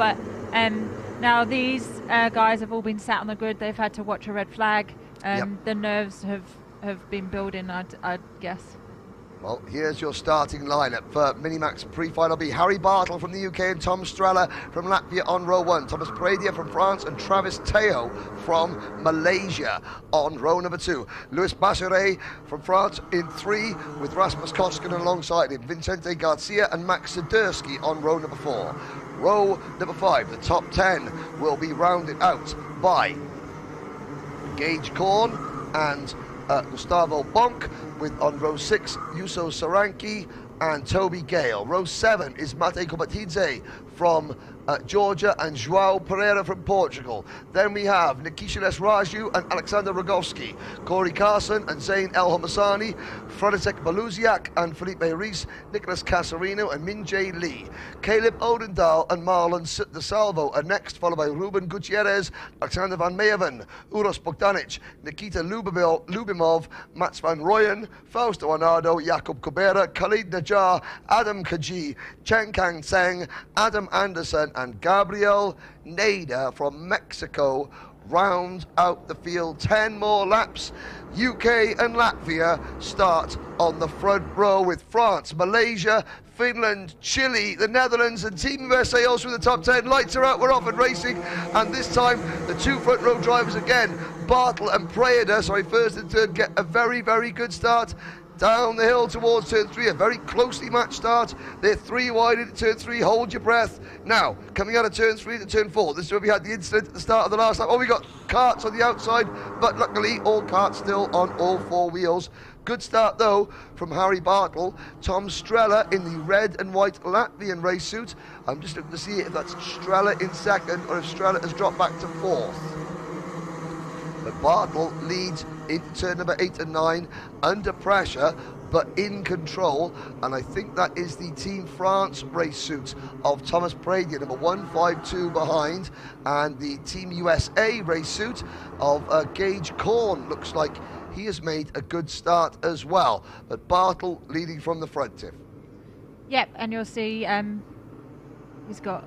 But now these guys have all been sat on the grid. They've had to watch a red flag. The nerves have been building, I'd guess. Well, here's your starting lineup for Minimax pre-final B. Harry Bartle from the UK and Tom Strella from Latvia on row 1. Thomas Pradia from France and Travis Teo from Malaysia on row number 2. Luis Basseret from France in 3 with Rasmus Koskinen alongside him. Vicente Garcia and Max Swiderski on row number 4. Row number 5, the top 10 will be rounded out by Gage Korn and Gustavo Bonk, with on row 6 Yuso Saranki and Toby Gale. Row 7 is Mate Kobatidze from Georgia and Joao Pereira from Portugal. Then we have Nikishiles Raju and Alexander Rogovski, Corey Carson and Zain El Homasani, Fradisek Baluziak and Felipe Reis, Nicholas Casarino and Min-Jae Lee. Caleb Odendahl and Marlon De Salvo are next, followed by Ruben Gutierrez, Alexander Van Meeven, Uros Bogdanic, Nikita Lubimov, Mats Van Rooyen, Fausto Arnado, Jakub Kubera, Khalid Najjar, Adam Kaji, Chen Kang Tseng, Adam Anderson and Gabriel Nader from Mexico round out the field. 10 more laps. UK and Latvia start on the front row, with France, Malaysia, Finland, Chile, the Netherlands and Team USA also in the top 10. Lights are out, we're off and racing, and this time the 2 front row drivers again, Bartle and Preda, first and third, get a very, very good start. Down the hill towards turn 3, a very closely matched start. They're 3 wide into turn 3, hold your breath. Now, coming out of turn 3 to turn 4, this is where we had the incident at the start of the last lap. Oh, we got carts on the outside, but luckily all carts still on all 4 wheels. Good start though from Harry Bartle. Tom Strella in the red and white Latvian race suit. I'm just looking to see if that's Strella in second or if Strella has dropped back to 4th. But Bartle leads into turn number 8 and 9 under pressure but in control, and I think that is the Team France race suit of Thomas Pradia, number 152 behind, and the Team USA race suit of Gage Korn. Looks like he has made a good start as well, but Bartle leading from the front, Tiff. Yep, and you'll see he's got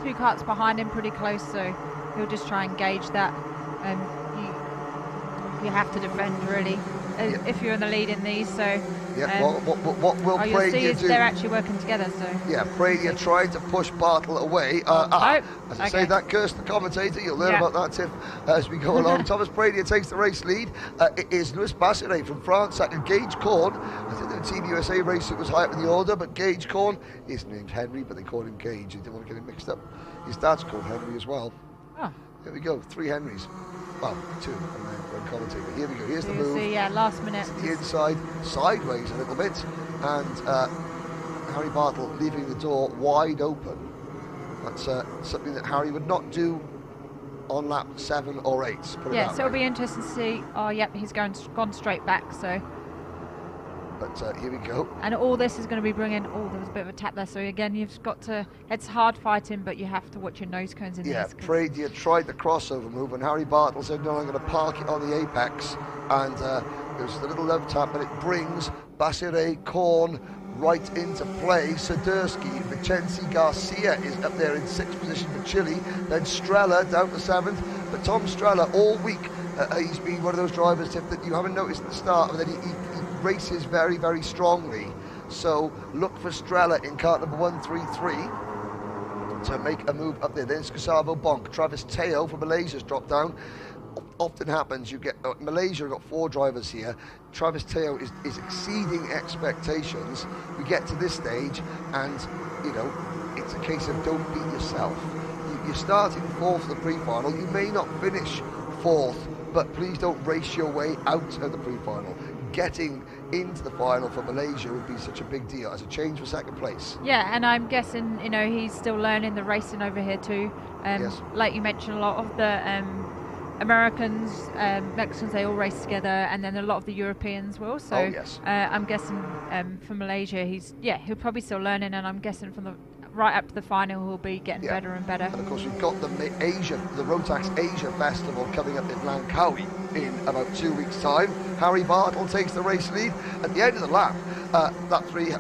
2 carts behind him pretty close, so he'll just try and gauge that. You have to defend really if you're in the lead in these. So what will Pradia see is do? They're actually working together. So Pradia tried to push Bartle away. As I say that, curse the commentator. You'll learn about that, Tiff, as we go along. Thomas Pradia takes the race lead. It is Luis Basseret from France, second. Gage Korn, I think the Team USA race was high up in the order, but Gage Korn is named Henry, but they call him Gage. They didn't want to get him mixed up. His dad's called Henry as well. Oh. There we go, 3 Henrys. Well, 2, and then one commentator. Here we go, here's the move. See, last minute. To the inside, sideways a little bit, and Harry Bartle leaving the door wide open. That's something that Harry would not do on lap 7 or 8. So it'll be interesting to see. Oh, yep, he's gone straight back, so. But here we go. And all this is going to be bringing, there was a bit of a tap there, so again, you've got to, it's hard fighting, but you have to watch your nose cones in this. Pradia tried the crossover move, and Harry Bartle said, no, I'm going to park it on the apex, and there's the little love tap, and it brings Basseret, Korn right into play. Swiderski, Vincenzi Garcia is up there in 6th position for Chile, then Strella down to 7th, but Tom Strella all week, he's been one of those drivers that you haven't noticed at the start, but then he races very, very strongly. So look for Strella in cart number 133 to make a move up there. Then it's Gustavo Bonk. Travis Teo from Malaysia's dropped down. Often happens, you get Malaysia got 4 drivers here. Travis Teo is exceeding expectations. We get to this stage, and it's a case of don't beat yourself. You're starting 4th for the pre-final. You may not finish 4th, but please don't race your way out of the pre-final. Getting into the final for Malaysia would be such a big deal as a change for 2nd place. Yeah, and I'm guessing he's still learning the racing over here too. Yes. Like you mentioned, a lot of the Americans, Mexicans, they all race together, and then a lot of the Europeans will. So I'm guessing for Malaysia, he'll probably still learning, and I'm guessing from right up to the final, he'll be getting better and better. And of course, we've got the Rotax Asia Festival coming up in Langkawi in about 2 weeks' time. Harry Bartle takes the race lead. At the end of the lap,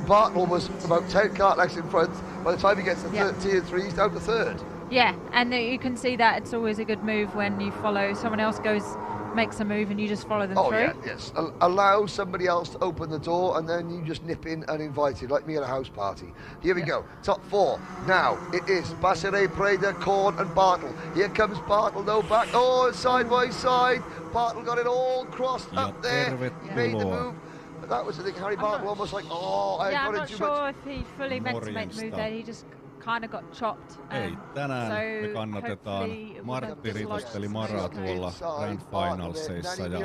Bartle was about 10 kart lengths in front. By the time he gets to tier 3, he's down to third. Yeah, and you can see that it's always a good move when you follow someone else makes a move and you just follow them through. Yeah, yes. Allow somebody else to open the door and then you just nip in uninvited, like me at a house party. Here we go. Top 4. Now it is Basseret, Preda, Korn and Bartle. Here comes Bartle though back. Oh, side by side. Bartle got it all crossed up there. He made the move. But that was the thing. Harry Bartle almost like, I'm not sure if he fully meant to make the move there. He just kind of got chopped. Ei, tänään me kannatetaan Martti Ritosteli Maraa tuolla Grand Finalsseissa ja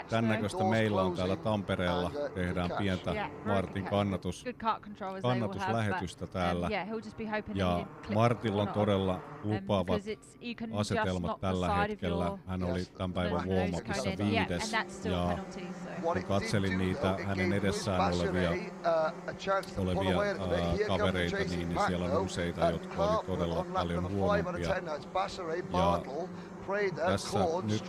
tämän näköistä meillä on täällä Tampereella. Tehdään pientä Martin kannatuslähetystä täällä. Ja Martilla on todella lupaavat asetelmat tällä hetkellä. Hän oli tämän päivän warm-upissa 5. ja kun katselin niitä hänen edessään olevia kavereita, niin siellä on useita, jotka oli todella paljon huonompia. Ja tässä nyt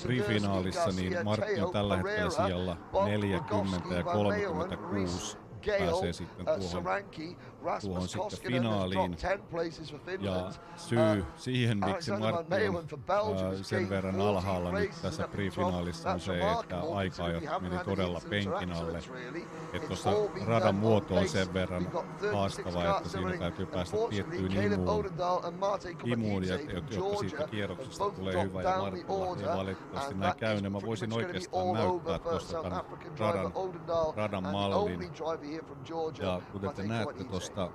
Tri-finaalissa niin Martti on tällä hetkellä sijalla 40 ja 36. Pääsee sitten tuohon sitten finaaliin. Ja syy siihen, miksi Martti on sen verran alhaalla nyt tässä pre-finaalissa on se, että aika-ajot meni todella penkin alle. Että tuossa radan muoto on sen verran haastava, että siinä täytyy päästä tiettyyn imuun, jotta siitä kierroksesta tulee hyvä. Ja Martilla ei valitettavasti näin käynyt. Mä voisin oikeastaan näyttää tuosta tämän radan mallin. Ja kuten te näette tuosta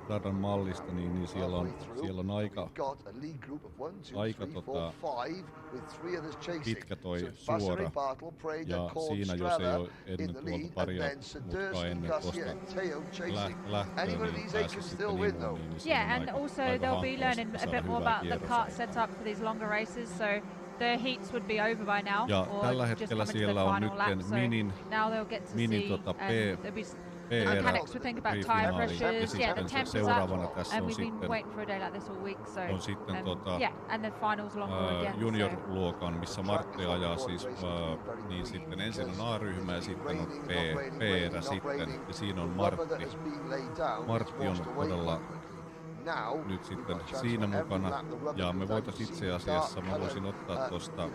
radan mallista, niin siellä on aika pitkä toi suora. Ja siinä jos ei ole ennen tuolta paria mutkaa ennen tuosta lähtöön, niin pääsee sitten imuun. Yeah, and also they'll be learning a bit more about the kart setup for these longer races. So the heats would be over by now. Ja tällä hetkellä siellä on nyt minin mechanics would think about tire pressures, the temps seuraavana tässä and on we've been waiting for a day like this all week, so on sitten and the finals along the road, junior-luokan, missä Martti ajaa siis, niin sitten ensin on A-ryhmä ja sitten on B-erä sitten, ja siinä on Martti. Martti on todella nyt sitten siinä mukana, ja me voitais itse asiassa, mä voisin ottaa tosta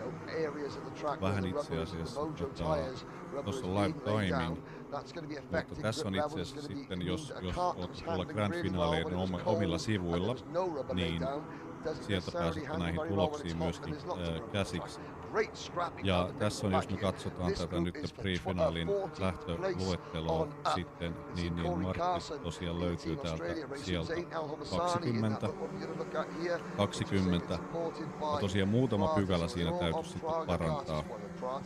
vähän itse asiassa tuossa live timing, mutta tässä on itse asiassa sitten, jos oot tuolla Grand Finaleiden omilla sivuilla, niin sieltä pääsette näihin tuloksiin myöskin käsiksi. Ja tässä on, jos me katsotaan tätä nyt pre-finaalin lähtöluetteloa sitten, niin Martti tosiaan löytyy täältä sieltä 20. Ja tosiaan muutama pykälä siinä täytyisi sitten parantaa.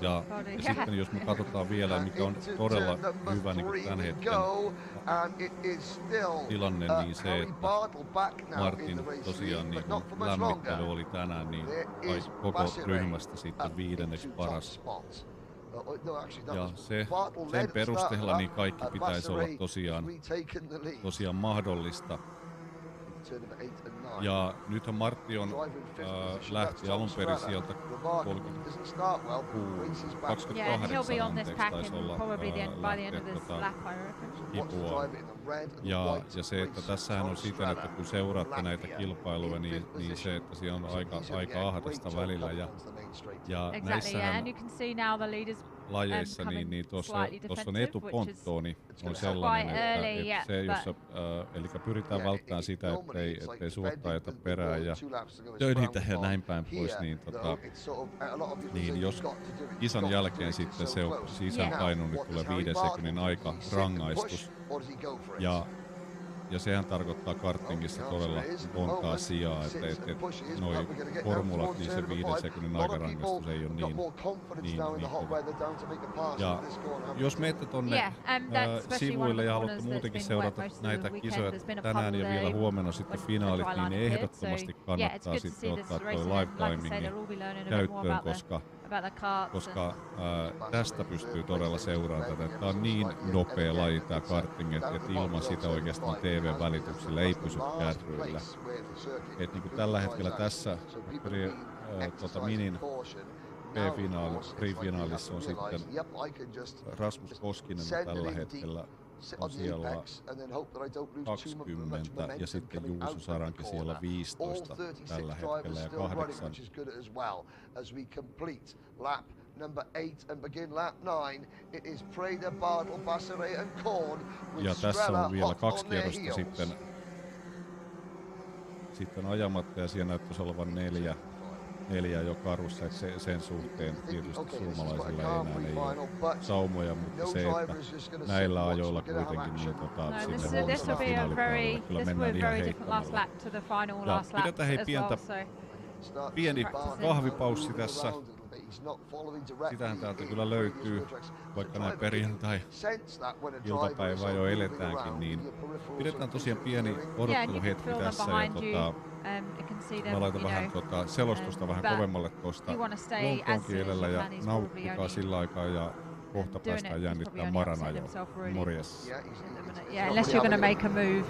Ja sitten jos me katsotaan vielä, mikä on todella hyvä niin tämän hetken tilanne, niin se, että Martin tosiaan niin lämmittely oli tänään niin koko ryhmästä sitten 5. paras. Ja sen perusteella niin kaikki pitäisi olla tosiaan mahdollista. Ja nythän Martti lähti alun perin sieltä 28 taisi olla kipua. Ja se, että tässähän on siten, että kun seuraatte näitä kilpailuja, niin se, että siellä on aika ahdasta välillä. Ja näissähän lajeissa, niin tuossa on etuponttooni on sellainen, että se, jossa, eli pyritään välttämään sitä, ettei suotta ajeta perään ja töitä ja näin päin pois, niin jos kisan jälkeen sitten se on sisäänpaino, niin tulee 5 sekunnin aika rangaistus. Ja sehän tarkoittaa kartingissa todella montaa sijaa, että noi formulat, niin se 5 sekunnin aikarangaistus ei ole niin kova. Ja jos menette tonne sivuille ja haluatte muutenkin seurata näitä kisoja tänään ja vielä huomenna sitten finaalit, niin ehdottomasti kannattaa sitten ottaa toi live timingin käyttöön, koska koska tästä pystyy todella seuraamaan tätä. Tämä on niin nopea laji tämä karting, että ilman sitä oikeastaan TV-välityksellä ei pysy kärryillä. Et niin kuin tällä hetkellä tässä Minin B-finaalissa on sitten Rasmus Koskinen tällä hetkellä on siellä 20 ja sitten Juuso Saranki siellä 15 tällä hetkellä ja 8. Ja tässä on vielä 2 kierrosta sitten ajamatta ja siellä näyttäisi olevan 4 jo karussa, että sen suhteen tietysti suomalaisilla ei ole saumoja, mutta se, että näillä ajoilla kuitenkin niin sinne huomiselle finaalipaikalle kyllä mennään ihan heittamalla. Ja pidetään pieni kahvipaussi tässä. Sitähän täältä kyllä löytyy, vaikka näin perjantai-iltapäivää jo eletäänkin, niin pidetään tosiaan pieni odotteluhetki tässä ja mä laitan vähän selostusta vähän kovemmalle tuosta lontoon kielellä ja nauttikaa sillä aikaa ja kohta päästään jännittämään Maran ajoon. Morjes. Yeah, unless you're going to make a move,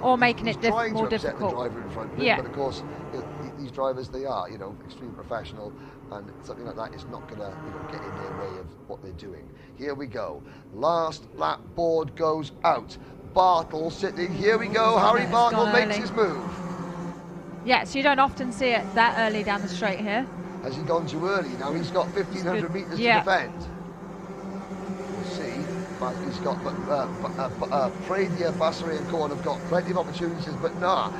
or making it more difficult. But of course, these drivers, they are, extremely professional, and something like that is not going to, get in their way of what they're doing. Here we go. Last lap board goes out. Bartle sitting. Here we go. Harry Bartle makes his move. Yes, you don't often see it that early down the straight here. Has he gone too early? Now he's got 1,500 metres to defend. We'll see. But he's got Pradier, Bassery and Korn have got plenty of opportunities, but the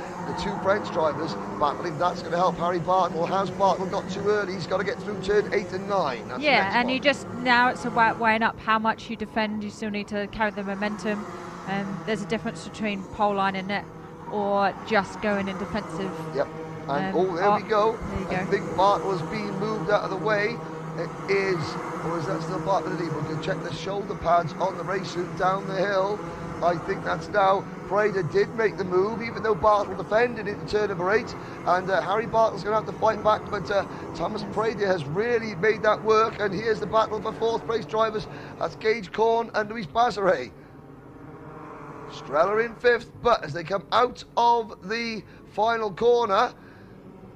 2 French drivers battling, that's going to help Harry Bartle. Has Bartle got too early? He's got to get through turn 8 and 9. That's and you just, now it's about weighing up how much you defend. You still need to carry the momentum. There's a difference between pole line and net or just going in defensive. Yep. And there we go. I think Bartle has been moved out of the way. It is, or is that still Bartle? We can check the shoulder pads on the race suit down the hill. I think that's now. Prada did make the move, even though Bartle defended into turn number 8. And Harry Bartle's going to have to fight back, but Thomas Prada has really made that work. And here's the battle for 4th place drivers. That's Gage Korn and Luis Basseray. Strella in 5th, but as they come out of the final corner,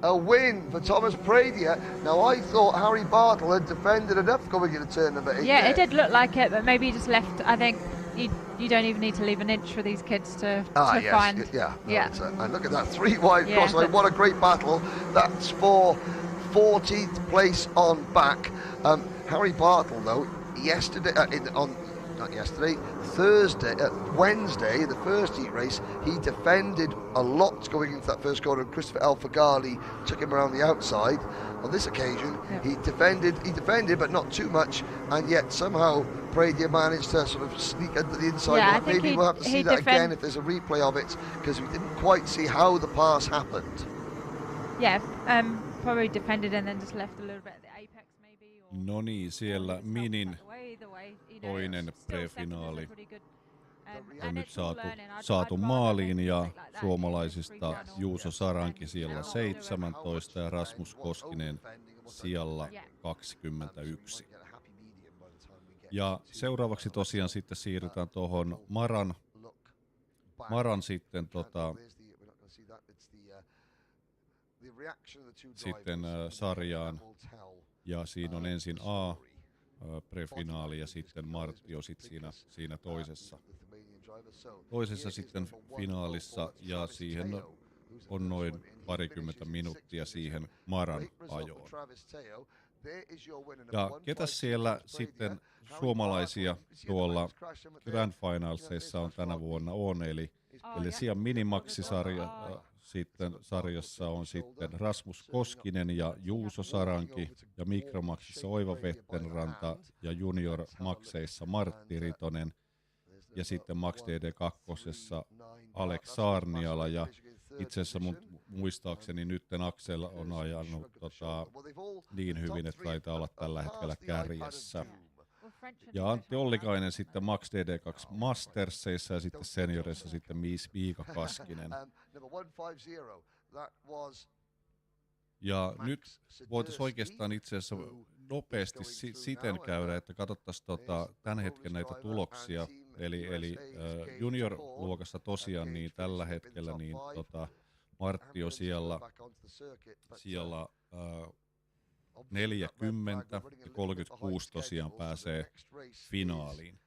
a win for Thomas Pradier. Now I thought Harry Bartle had defended enough going into turn number 8. Yeah, it did look like it, but maybe he just left. I think you don't even need to leave an inch for these kids to find. And look at that 3 wide crossline. What a great battle. That's for 14th place on back. Harry Bartle though, Wednesday, the first heat race, he defended a lot going into that first corner, and Christopher Alfagali took him around the outside. On this occasion, he defended, but not too much, and yet somehow Pradier managed to sort of sneak into the inside. Yeah, maybe we'll have to see that again if there's a replay of it, because we didn't quite see how the pass happened. Yeah, probably defended and then just left a little bit at the apex maybe. No niin, siellä Minin toinen prefinaali on nyt saatu maaliin ja suomalaisista Juuso Saranki siellä 17 ja Rasmus Koskinen siellä 21. Ja seuraavaksi tosiaan sitten siirrytään tuohon Maran sitten sitten sarjaan ja siinä on ensin A prefinaali ja sitten Martio sit siinä toisessa sitten finaalissa ja siihen on noin parikymmentä minuuttia siihen Maran ajoon. Ja ketäs siellä sitten suomalaisia tuolla Grand Finalsissa on tänä vuonna on, eli siellä Minimaxi-sarja sitten sarjassa on sitten Rasmus Koskinen ja Juuso Saranki ja Mikromaxissa Oiva Vettenranta ja Junior Maxeissa Martti Ritonen ja sitten Max DD2 Alex Saarniala ja itse asiassa muistaakseni nytten Axel on ajanut niin hyvin, että taitaa olla tällä hetkellä kärjessä. Ja Antti Ollikainen sitten Max DD2 Mastersseissa ja sitten seniorissa sitten Miika Kaskinen. Ja nyt voitaisiin oikeastaan itse asiassa nopeasti siten käydä, että katsottaisiin tämän hetken näitä tuloksia. Eli junior-luokassa tosiaan niin tällä hetkellä niin Martti on siellä 40 ja 36 tosiaan pääsee finaaliin.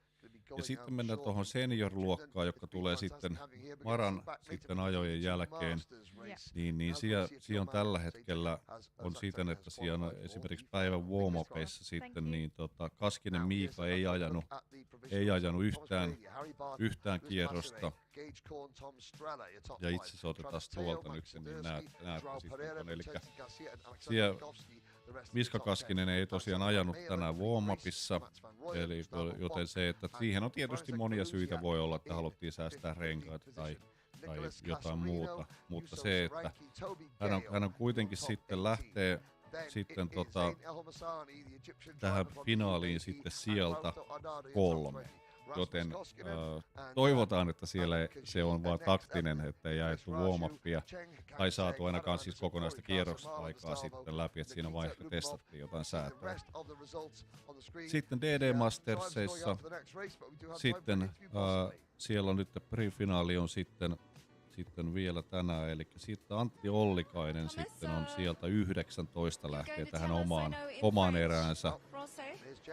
Ja sitten mennään tuohon senior-luokkaan, joka tulee sitten Maran sitten ajojen jälkeen, niin siellä on tällä hetkellä on siten, että siellä on esimerkiksi päivän warm-upissa sitten niin Kaskinen Miika ei ajanut yhtään kierrosta. Ja itse asiassa otetaan tuolta nyt, niin näette sitten. Eli siellä Miska Kaskinen ei tosiaan ajanut tänään warm-upissa, joten se, että siihen on tietysti monia syitä, voi olla, että haluttiin säästää renkaita tai jotain muuta, mutta se, että hän on kuitenkin sitten lähtee sitten tähän finaaliin sitten sieltä 3. Joten toivotaan, että siellä se on vain taktinen, että ei jaettu warm-upia tai saatu ainakaan siis kokonaista kierroksesta aikaa sitten läpi, että siinä vaiheessa testattiin jotain säätöä. Sitten DD Mastersissa, sitten siellä on nyt pre-finaali on sitten vielä tänään, eli sitten Antti Ollikainen sitten on sieltä 19 lähtee tähän omaan eräänsä.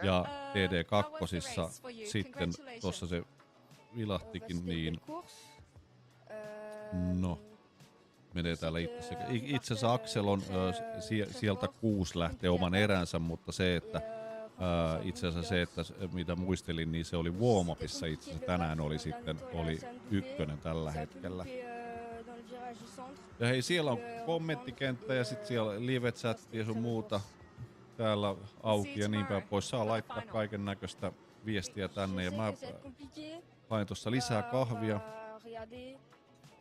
Ja DD2 sitten tuossa se vilahtikin, niin no menee täällä itse asiassa Aksel on sieltä 6 lähtee oman eränsä, mutta se, että itse asiassa se, että mitä muistelin, niin se oli warm-upissa itse asiassa tänään oli 1 tällä hetkellä. Ja hei, siellä on kommenttikenttä ja sitten siellä live-chatti ja sun muuta täällä auki ja niin päin pois. Saa laittaa kaiken näköistä viestiä tänne ja mä hain tuossa lisää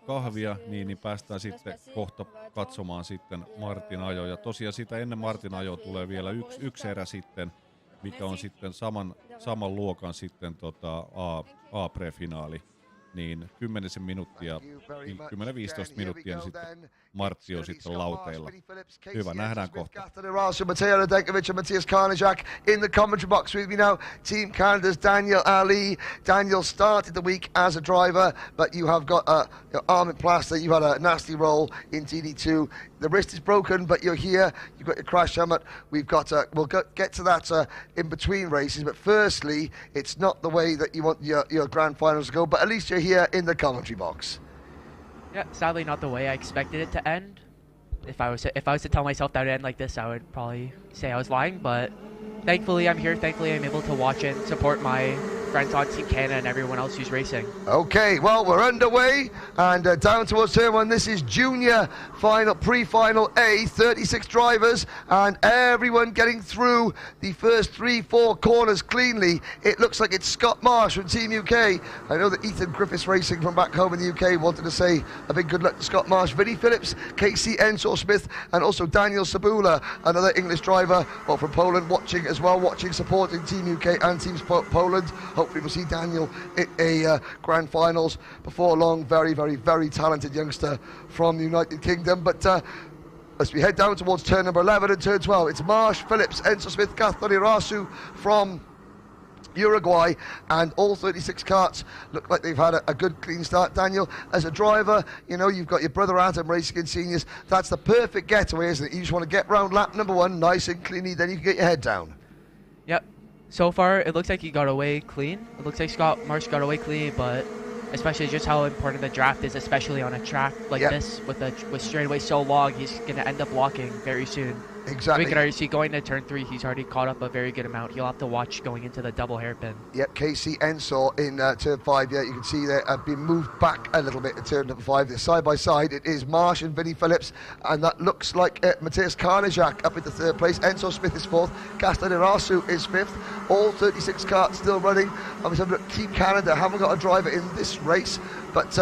kahvia niin päästään sitten kohta katsomaan sitten Martin ajo. Ja tosiaan sitä ennen Martin ajoa tulee vielä yksi erä sitten, mikä on sitten saman luokan sitten A-prefinaali. Niin 10 minuuttia, 10-15 minuuttia, niin sitten Martti on sitten lauteilla. Hyvä, nähdään kohta. Mateo Radenkovic and Matthias Karnijak in the commentary box with me now. Team Canada's Daniel Ali. Daniel started the week as a driver, but you have got your arm in plaster. You had a nasty roll in TD2. The wrist is broken, but you're here. You've got your crash helmet. We've got. We'll get to that in between races. But firstly, it's not the way that you want your grand finals to go. But at least you're here in the commentary box. Yeah, sadly not the way I expected it to end. If I was to tell myself that it would end like this, I would probably say I was lying. But thankfully, I'm here. Thankfully, I'm able to watch and support my friends on Team Canada and everyone else who's racing. Okay, well, we're underway and down towards turn 1. This is junior final, pre-final A, 36 drivers and everyone getting through the first 3-4 corners cleanly. It looks like it's Scott Marsh from Team UK. I know that Ethan Griffiths Racing from back home in the UK wanted to say a big good luck to Scott Marsh. Vinnie Phillips, Casey Ensor-Smith and also Daniel Sabula, another English driver from Poland, watching as well, supporting Team UK and Team Poland. Hopefully we'll see Daniel in a grand finals before long. Very, very, very talented youngster from the United Kingdom. But as we head down towards turn number 11 and turn 12, it's Marsh, Phillips, Ensor-Smith, Catholic Irasu from Uruguay, and all 36 karts look like they've had a good clean start. Daniel, as a driver, you know, you've got your brother Adam racing in seniors. That's the perfect getaway, isn't it? You just want to get round lap number 1 nice and cleanly, then you can get your head down. Yep. So far, it looks like he got away clean. It looks like Scott Marsh got away clean, but especially just how important the draft is, especially on a track like this with straightaway so long, he's going to end up locking very soon. Exactly. We can already see going to turn 3, he's already caught up a very good amount. He'll have to watch going into the double hairpin. Yep, Casey Ensor in turn 5. Yeah, you can see they have been moved back a little bit in turn number 5. They're side by side. It is Marsh and Vinnie Phillips, and that looks like Matthias Karnijak up into 3rd place. Ensor-Smith is 4th. Gaston Irasu is 5th. All 36 karts still running. I was having a look, Team Canada haven't got a driver in this race, but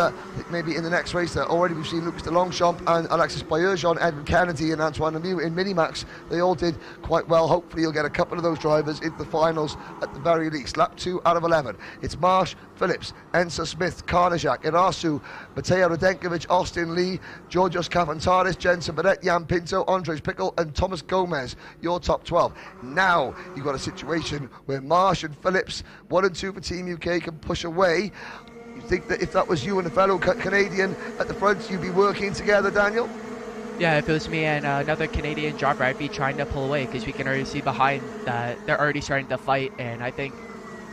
maybe in the next race there. Already we've seen Lucas de Longchamp and Alexis Baerjean, Edwin Kennedy and Antoine Lemieux in Minimax. They all did quite well. Hopefully you'll get a couple of those drivers into the finals at the very least. Lap 2 out of 11. It's Marsh, Phillips, Enzo Smith, Carnajak, Irasu, Mateo Radenkovic, Austin Lee, Georgios Kafantaris, Jensen Burnett, Jan Pinto, Andres Pickle and Thomas Gomez, your top 12. Now you've got a situation where Marsh and Phillips, 1 and 2 for Team UK, can push away. You think that if that was you and a fellow Canadian at the front, you'd be working together, Daniel? Yeah, if it was me and another Canadian driver, I'd be trying to pull away because we can already see behind that they're already starting to fight, and I think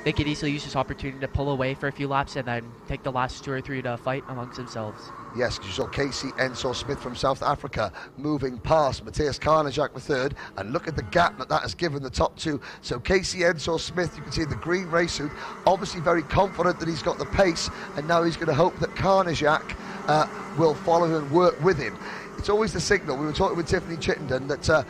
they could easily use this opportunity to pull away for a few laps and then take the last 2 or 3 to fight amongst themselves. Yes, because you saw Casey Enzo Smith from South Africa moving past Matthias Carnajak the third, and look at the gap that has given the top 2. So Casey Enzo Smith, you can see in the green race suit, obviously very confident that he's got the pace, and now he's going to hope that Carnajak will follow him and work with him. It's always the signal. We were talking with Tiffany Chittenden that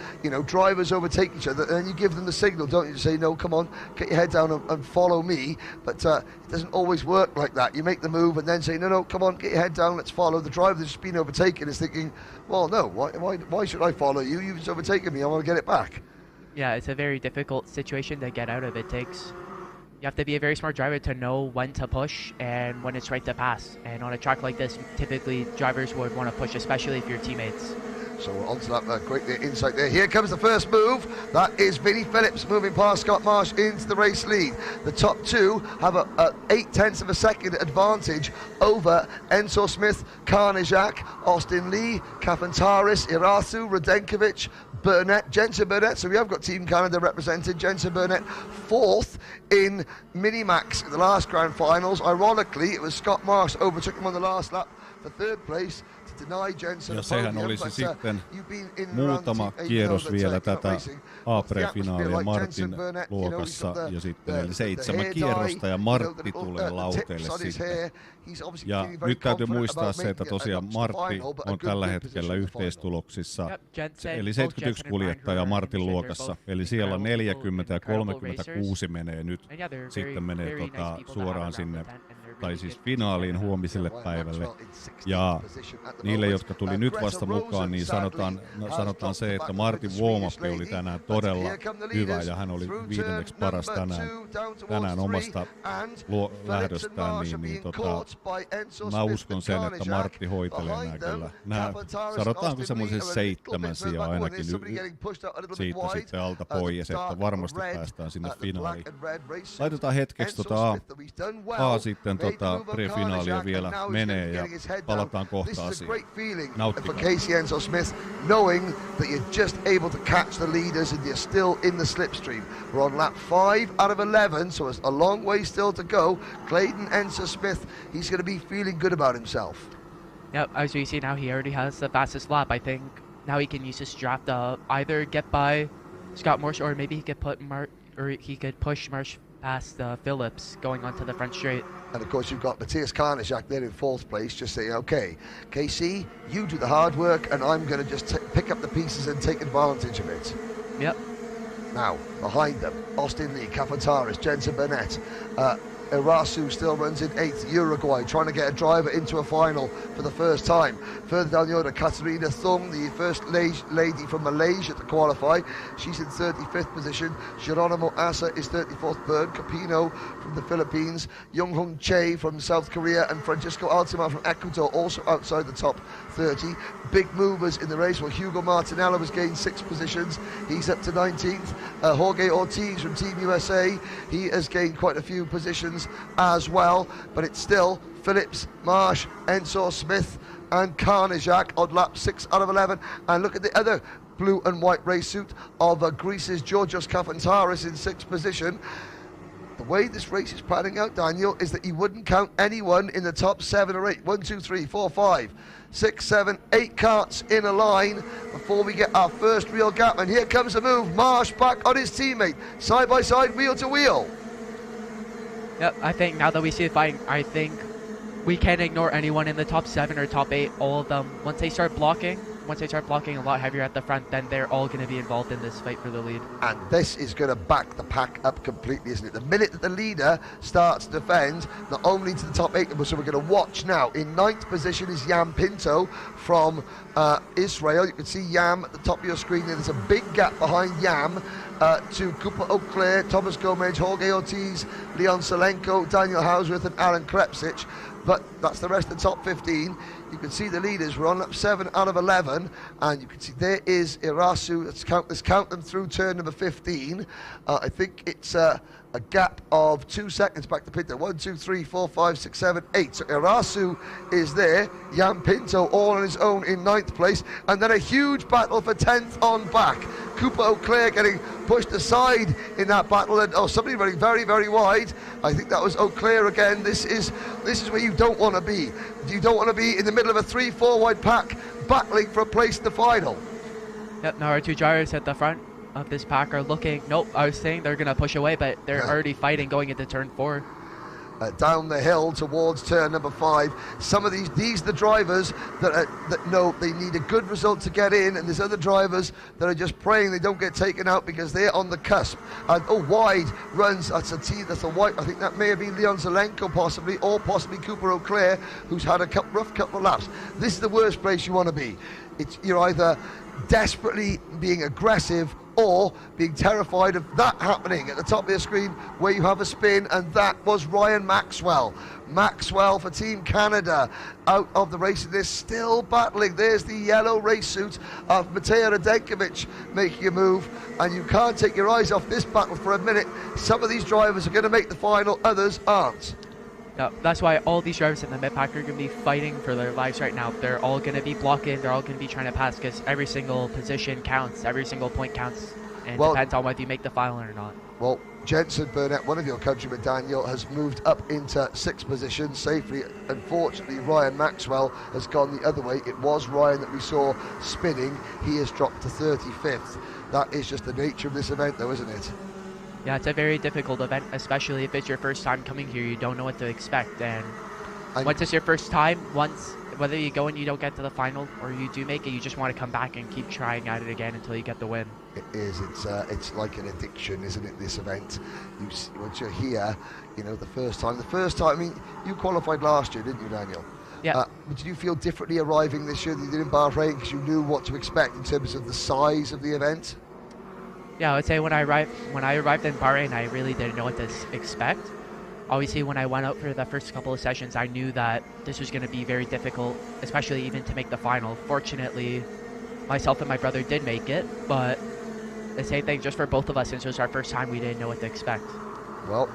drivers overtake each other, and then you give them the signal, don't you? To say, no, come on, get your head down and follow me. But it doesn't always work like that. You make the move and then say, no, come on, get your head down, let's follow. The driver that's just been overtaken is thinking, well, no, why should I follow you? You've just overtaken me. I want to get it back. Yeah, it's a very difficult situation to get out of. You have to be a very smart driver to know when to push and when it's right to pass. And on a track like this, typically drivers would want to push, especially if you're teammates. So we're on to that great insight there. Here comes the first move. That is Vinnie Phillips moving past Scott Marsh into the race lead. The top 2 have a 0.8 of a second advantage over Enzo Smith, Carnajak, Austin Lee, Kafantaris, Irasu, Radenkovic, Burnett, Jensen Burnett. So we have got Team Canada represented. Jensen Burnett 4th in Minimax in the last grand finals. Ironically, it was Scott Marsh overtook him on the last lap for 3rd place. Ja sehän olisi sitten muutama kierros vielä tätä A-pre-finaalia Martin luokassa ja sitten eli 7 kierrosta ja Martti tulee lauteelle sitten. Ja nyt täytyy muistaa se, että tosiaan Martti on tällä hetkellä yhteistuloksissa, eli 71 kuljettaja Martin luokassa, eli siellä 40 ja 36 menee nyt, sitten menee suoraan sinne, tai siis finaaliin huomiselle päivälle. Ja niille, jotka tuli nyt vasta mukaan, niin sanotaan se, että Martin warm-up oli tänään todella hyvä ja hän oli 5. paras tänään omasta lähdöstään, niin mä uskon sen, että Martti hoitelee nämä kyllä. Sanotaanko semmoisen 7 sijaa ainakin siitä sitten alta pois, että varmasti päästään sinne finaaliin. Laitetaan hetkeksi A sitten pre-finaalia vielä menee ja palataan kohta asiaan. Nauttikaa. Casey Enzo Smith, knowing that you're just able to catch the leaders and you're still in the slipstream. We're on lap 5 out of 11, so it's a long way still to go. Clayton Enzo Smith, he's going to be feeling good about himself. Yep, as we see now, he already has the fastest lap. I think now he can use his draft to either get by Scott Marsh, or maybe he could push Marsh past Phillips going onto the front straight. And of course you've got Matthias Carnajak there in 4th place, just saying, okay, KC, you do the hard work and I'm going to just pick up the pieces and take advantage of it. Yep. Now, behind them, Austin Lee, Kafantaris, Jensen Burnett, Irasu still runs in 8th, Uruguay, trying to get a driver into a final for the first time. Further down the order, Katarina Thung, the first lady from Malaysia to qualify. She's in 35th position. Geronimo Asa is 34th. Bern Capino from the Philippines. Young-Hung Che from South Korea and Francisco Altimar from Ecuador also outside the top 30. Big movers in the race. Well, Hugo Martinello has gained 6 positions. He's up to 19th. Jorge Ortiz from Team USA. He has gained quite a few positions as well, but it's still Phillips, Marsh, Enzo Smith and Carnajak on lap 6 out of 11. And look at the other blue and white race suit of Greece's Georgios Kafantaris in 6th position. The way this race is panning out, Daniel, is that he wouldn't count anyone in the top 7 or 8. 1, 2, 3, 4, 5, 6, 7, 8 carts in a line before we get our first real gap. And here comes the move. Marsh back on his teammate, side by side, wheel to wheel. Yep, I think now that we see the fighting, I think we can't ignore anyone in the top 7 or top 8. All of them, once they start blocking, they start blocking a lot heavier at the front, then they're all going to be involved in this fight for the lead. And this is going to back the pack up completely, isn't it? The minute that the leader starts to defend, not only to the top 8, so we're going to watch now. In 9th position is Yam Pinto from Israel. You can see Yam at the top of your screen. There's a big gap behind Yam to Cooper O'Clair, Thomas Gomez, Jorge Ortiz, Leon Solenko, Daniel Hausworth and Aaron Krepsich. But that's the rest of the top 15. You can see the leaders. We're on lap 7 out of 11, and you can see there is Irasu. Let's count them through turn number 15. I think it's a gap of 2 seconds back to Pinto. 1, 2, 3, 4, 5, 6, 7, 8. So Irasu is there. Yam Pinto all on his own in 9th place, and then a huge battle for 10th on back. Cooper O'Clair getting pushed aside in that battle, and somebody running very, very wide. I think that was O'Clair again. This is where you don't want to be. You don't want to be in the middle of a 3-4 wide pack battling for a place in the final. Yep, now our 2 drivers at the front of this pack are looking, nope, I was saying they're going to push away, but they're already fighting going into turn 4. Down the hill towards turn number 5. Some of these are the drivers that know they need a good result to get in, and there's other drivers that are just praying they don't get taken out because they're on the cusp. And wide runs, that's a white, I think that may have been Leon Zelenko possibly, or possibly Cooper O'Clair, who's had a rough couple of laps. This is the worst place you want to be. You're either desperately being aggressive or being terrified of that happening at the top of your screen where you have a spin, and that was Ryan Maxwell. Maxwell for Team Canada out of the race. They're still battling. There's the yellow race suit of Matej Radenkovic making a move, and you can't take your eyes off this battle for a minute. Some of these drivers are going to make the final, others aren't. Yeah, that's why all these drivers in the mid-pack are going to be fighting for their lives right now. They're all going to be blocking, they're all going to be trying to pass, because every single position counts, every single point counts, and depends on whether you make the final or not. Well, Jensen Burnett, one of your countrymen, Daniel, has moved up into 6th position safely. Unfortunately, Ryan Maxwell has gone the other way. It was Ryan that we saw spinning. He has dropped to 35th. That is just the nature of this event, though, isn't it? Yeah, it's a very difficult event, especially if it's your first time coming here. You don't know what to expect, and once it's your first time, whether you go and you don't get to the final or you do make it, you just want to come back and keep trying at it again until you get the win. It is. It's like an addiction, isn't it? This event. Once you're here, the first time. I mean, you qualified last year, didn't you, Daniel? Yeah. Did you feel differently arriving this year than you did in Bahrain because you knew what to expect in terms of the size of the event? Yeah, I would say when I arrived in Bahrain, I really didn't know what to expect. Obviously, when I went out for the first couple of sessions, I knew that this was going to be very difficult, especially even to make the final. Fortunately, myself and my brother did make it, but the same thing just for both of us, since it was our first time, we didn't know what to expect. Well,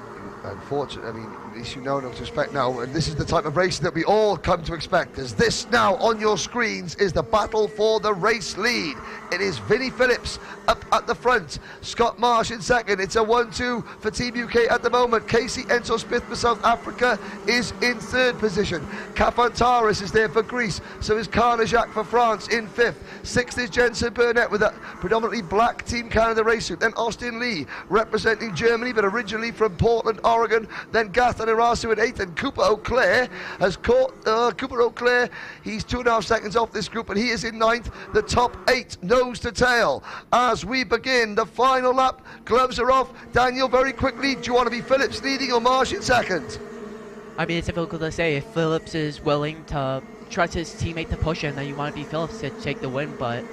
unfortunately, I mean, at least you know what to expect now, and this is the type of racing that we all come to expect, as this now on your screens is the battle for the race lead. It is Vinnie Phillips up at the front, Scott Marsh in second. It's a 1-2 for Team UK at the moment. Casey Enso-Smith for South Africa is in 3rd position. Kafantaris is there for Greece, so is Carnajac for France in 5th. 6th is Jensen Burnett with a predominantly black Team Canada race suit. Then Austin Lee representing Germany, but originally from Portland, Oregon. Then Gathan Irasu in 8th, and Cooper O'Clair has caught Cooper O'Clair. He's 2.5 seconds off this group, and he is in 9th. The top 8 nose to tail as we begin the final lap. Gloves are off. Daniel, very quickly, do you want to be Phillips leading or Marsh in second? I mean, it's difficult to say. If Phillips is willing to trust his teammate to push him, then you want to be Phillips to take the win, but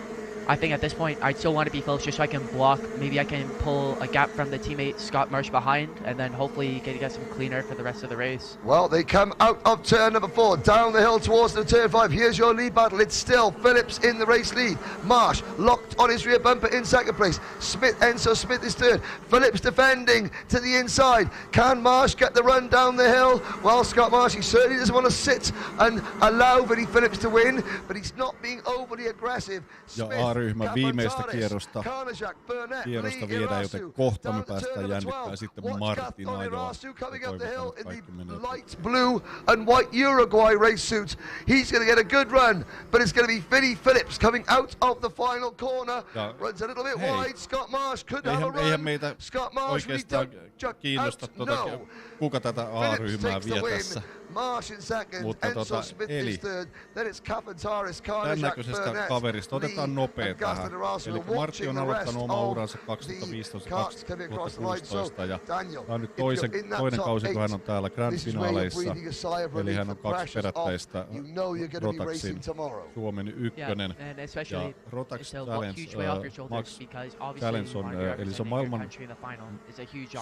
I think at this point, I still want to be Phillips just so I can block. Maybe I can pull a gap from the teammate Scott Marsh behind, and then hopefully get some clean air for the rest of the race. Well, they come out of turn number 4, down the hill towards the turn 5. Here's your lead battle. It's still Phillips in the race lead. Marsh locked on his rear bumper in 2nd place. Enso-Smith is 3rd. Phillips defending to the inside. Can Marsh get the run down the hill? Well, Scott Marsh, he certainly doesn't want to sit and allow Vinnie Phillips to win, but he's not being overly aggressive. A-ryhmän viimeistä kierrosta viedään, joten kohta me päästään jännittämään sitten Martin ajoa. Light blue and white Uruguay race suit. He's going to get a good run, but it's going to be Vinnie Phillips coming out of the final corner. Runs a little bit wide. Scott Marsh could have a run. Eihän meitä oikeastaan kiinnosta kuka tätä A-ryhmää vie tässä. Marsh in second, Mutta Enzo Smith is third, then it's Kapataris, Karnashak, näköisestä kaverista otetaan nopea tähän. Eli Martti on aloittanut omaa uransa 2015-2016 ja tämä on nyt toinen kausi, kun hän on täällä Grand Finaleissa. Eli hän on 2 perättäistä Rotaxin Suomen ykkönen. Ja Rotax Max Challenge on, eli se on maailman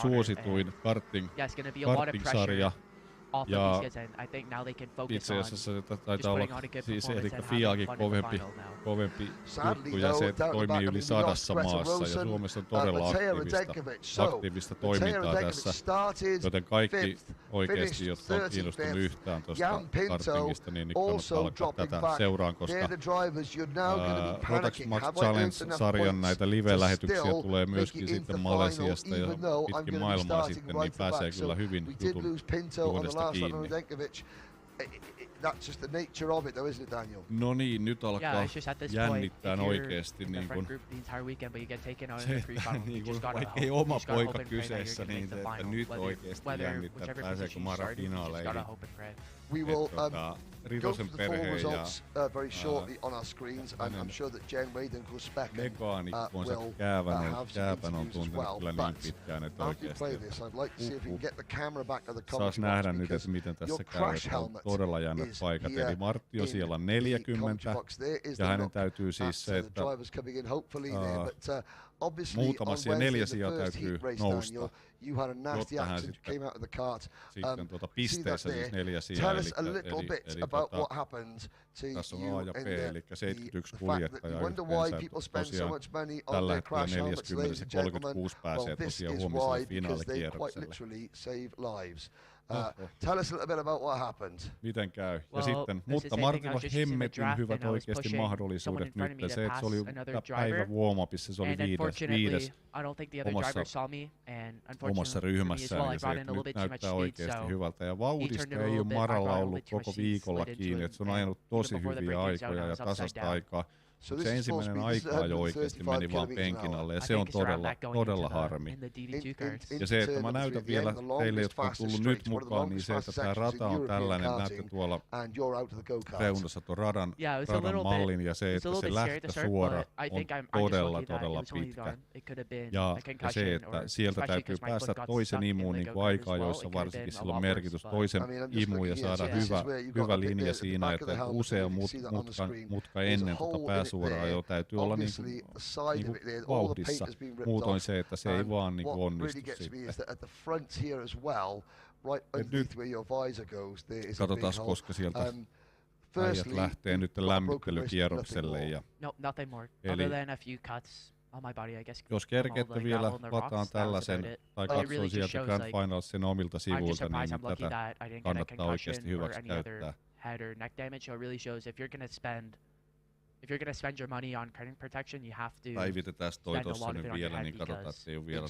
suosituin karting-sarja. Ja itse asiassa se taitaa olla siis eli FIAkin kovempi juttu ja se toimii yli 100 maassa ja Suomessa on todella aktiivista toimintaa tässä, joten kaikki oikeasti, jotka on kiinnostunut yhtään tuosta kartingista, niin kannattaa alkaa tätä seuraan, koska Rotax Max Challenge-sarjan näitä live-lähetyksiä tulee myöskin sitten Malesiasta ja pitkin maailmaa sitten, niin pääsee kyllä hyvin jutun juonesta kiinni. That's just the nature of it though, isn't it, Daniel? No niin, nyt alkaa jännittää oikeesti niin kun se, niin kun vaikka ei oma poika kyseessä, niin että nyt oikeesti jännittää, pääseekö Mara finaaleihin. We will go to the full results very shortly on our screens, and I'm sure that Jen Wade and Gus Specken will have Käävän on tuntenut kyllä niin pitkään, että oikeesti saas nähdä nyt, että miten tässä käy, että on todella jännät paikat. Eli Martti on siellä 40, ja hänen täytyy siis se, että muutama siellä 4 sijaa täytyy nousta, jotta hän sitten pisteessä siis 4 sijaa, eli tässä on A ja B, eli 71 kuljettajaa yhteensä, tosiaan tällä hetkellä 40 ja 36 pääsee tosiaan huomiselle finaalikierrokselle. Tell us a little bit about what happened. Miten käy? Ja sitten, mutta Martilla on hemmetyn hyvät oikeasti mahdollisuudet nyt. Se, että se oli päivän warm-upissa, se oli viides omassa ryhmässään. Ja se, että nyt näyttää oikeasti hyvältä. Ja vauhdista ei ole Maralla ollut koko viikolla kiinni. Että se on ajanut tosi hyviä aikoja ja tasasta aikaa. Se ensimmäinen aika jo oikeasti meni vaan penkin alle ja se on todella harmi. Ja se, että mä näytän vielä teille, jotka on tullut nyt mukaan, niin se, että tää rata on tällainen, näette tuolla reunassa tuon radan mallin ja se, että se lähtösuora on todella pitkä. Ja se, että sieltä täytyy päästä toisen imuun niin kuin aika-ajoissa varsinkin sillä on merkitys toisen imuun ja saada hyvä linja siinä, että usea mutka ennen pääsuoraa jo täytyy olla niinku vauhdissa. Muutoin se, että se ei vaan niinku onnistu sitten. Nyt katsotaan, koska sieltä äijät lähtee nyt lämmittelykierrokselle. Eli jos kerkeette vielä lataan tällaisen tai katsoo sieltä Grand Finalsin omilta sivuilta, niin tätä kannattaa oikeasti hyväksi käyttää. If you're gonna spend your money on curtain protection, you have to päivitetään toi tossa nyt vielä, niin katsotaan, että ei ole vielä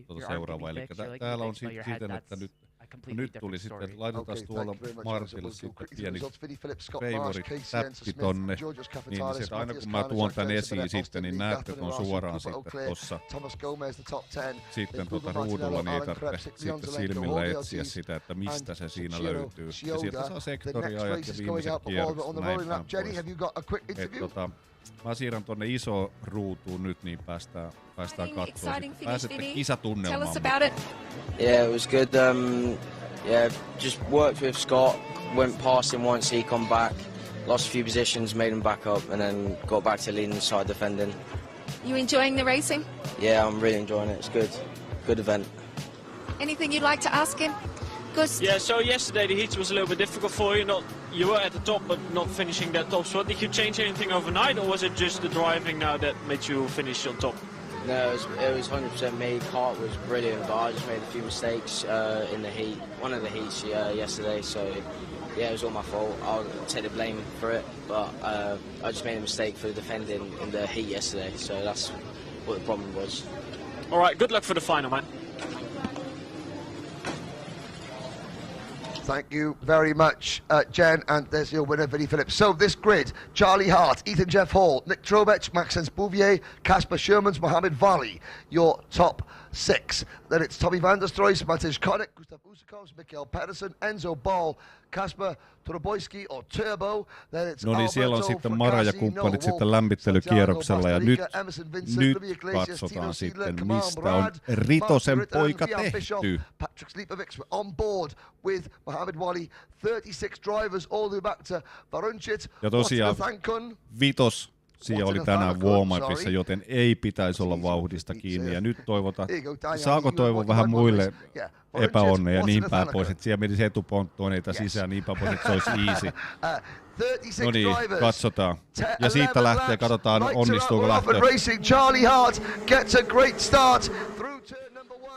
tullut seuraavaa. Eli täällä on siten, että nyt tuli sitten, että laitetaan tuolla Martille sitten pieni favorite-täppi tonne, niin sieltä aina kun mä tuon tän esiin sitten, niin näette tuon suoraan sitten tossa sitten ruudulla, niin ei tarvitse sitten silmillä etsiä sitä, että mistä se siinä löytyy. Ja sieltä saa sektoriajat ja viimeiset kierrokset näin päin pois. Mä siirrän tonne iso ruutuun nyt, niin päästään katsomaan. Pääsette kisatunnelmaan. Yeah, it was good. Just worked with Scott, went past him once, he come back, lost a few positions, made him back up, and then got back to leading the side defending. You enjoying the racing? Yeah, I'm really enjoying it. It's good. Good event. Anything you'd like to ask him? Yeah, so yesterday the heats was a little bit difficult for you. You were at the top, but not finishing that top spot. Did you change anything overnight, or was it just the driving now that made you finish on top? No, it was 100% me. Kart was brilliant, but I just made a few mistakes in the heat. One of the heats yesterday, so yeah, it was all my fault. I'll take the blame for it, but I just made a mistake for defending in the heat yesterday, so that's what the problem was. All right, good luck for the final, man. Thank you very much, Jen, and there's your winner, Vinnie Phillips. So this grid, Charlie Hart, Ethan Jeff Hall, Nick Trobech, Maxence Bouvier, Casper Shermans, Mohamed Valley, your top 6. Then it's Tommy van der Stroys, Matej Konek, Gustav Usakovs, Mikael Pedersen, Enzo Ball, Kasper Toroboiski or Turbo. Then it's no niin, siellä on sitten Mara ja kumppanit sitten lämmittelykierroksella ja nyt katsotaan sitten, mistä on Ritosen poika tehty. Patrick Slipovic on board with Mohamed Wali, 36 drivers all the way back to Varunchit. Ja tosiaan Vitos siellä oli tänään warm-upissa, joten ei pitäisi olla vauhdista kiinni. Ja nyt toivotaan, saako toivoa vähän muille epäonneja ja niin päin pois, että siellä menisi etuponttoneita sisään niin päin pois, että se olisi easy. No niin, katsotaan. Ja siitä lähtee, katsotaan onnistuuko lähtö.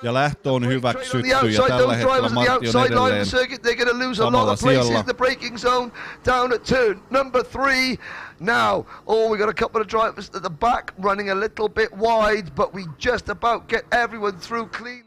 Ja lähtö on hyväksytty ja tällä hetkellä Martti on edelleen samalla siellä. Now, we got a couple of drivers at the back running a little bit wide, but we just about get everyone through cleanly.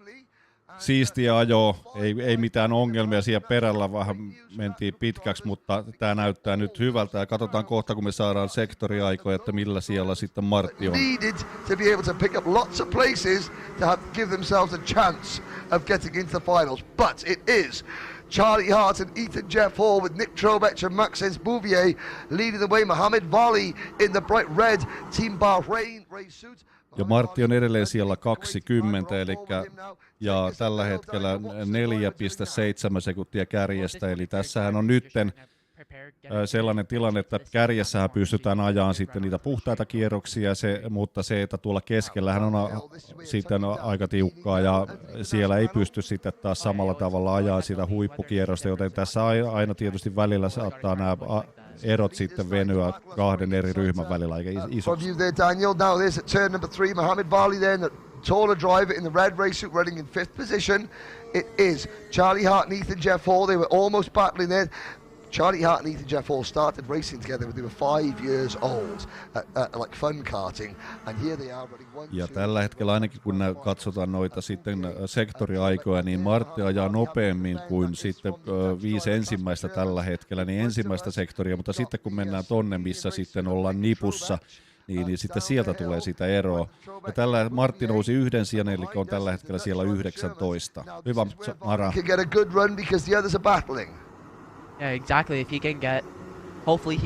Siistiä ajoa, ei mitään ongelmia, siellä perällä vähän mentiin pitkäksi, mutta tämä näyttää nyt hyvältä ja katsotaan kohta, kun me saadaan sektoriaikoja, että millä siellä sitten Martti on. Needed to be able to pick up lots of places to give themselves a chance of getting into the finals, but it is Charlie Hart and Ethan Jeff Hall with Nick Trobech and Maxence Bouvier leading the way. Mohamed Vali in the bright red Team Bahrain race suit. Ja Martti on edelleen siellä 20, eli ja tällä hetkellä 4,7 sekuntia kärjestä, eli tässähän on nytten sellainen tilanne, että kärjessähän pystytään ajamaan sitten niitä puhtaita kierroksia, mutta se, että tuolla keskellähän on sitten aika tiukkaa ja siellä ei pysty sitten taas samalla tavalla ajaa sitä huippukierrosta, joten tässä aina tietysti välillä saattaa nämä erot sitten venyä kahden eri ryhmän välillä aika isoksi. Daniel, now there's at turn number 3, Mohamed Vali there, the taller driver in the red race suit running in 5th position. It is Charlie Hart and Ethan Jeff Hall. They were almost battling there. Charlie Hart and Ethan Jeff Hall started racing together when they were 5 years old, like fun karting, and here they are running 1, ja tällä hetkellä ainakin kun katsotaan noita sitten sektoriaikoja, niin Martti ajaa nopeammin kuin sitten 5 ensimmäistä tällä hetkellä, niin ensimmäistä sektoria, mutta sitten kun mennään tonne, missä sitten ollaan nipussa, niin sitten sieltä tulee sitä eroa. Ja tällä Martti nousi 1 sijan, eli on tällä hetkellä siellä 19. Hyvä, Mara. Yeah, exactly. If he can get, hopefully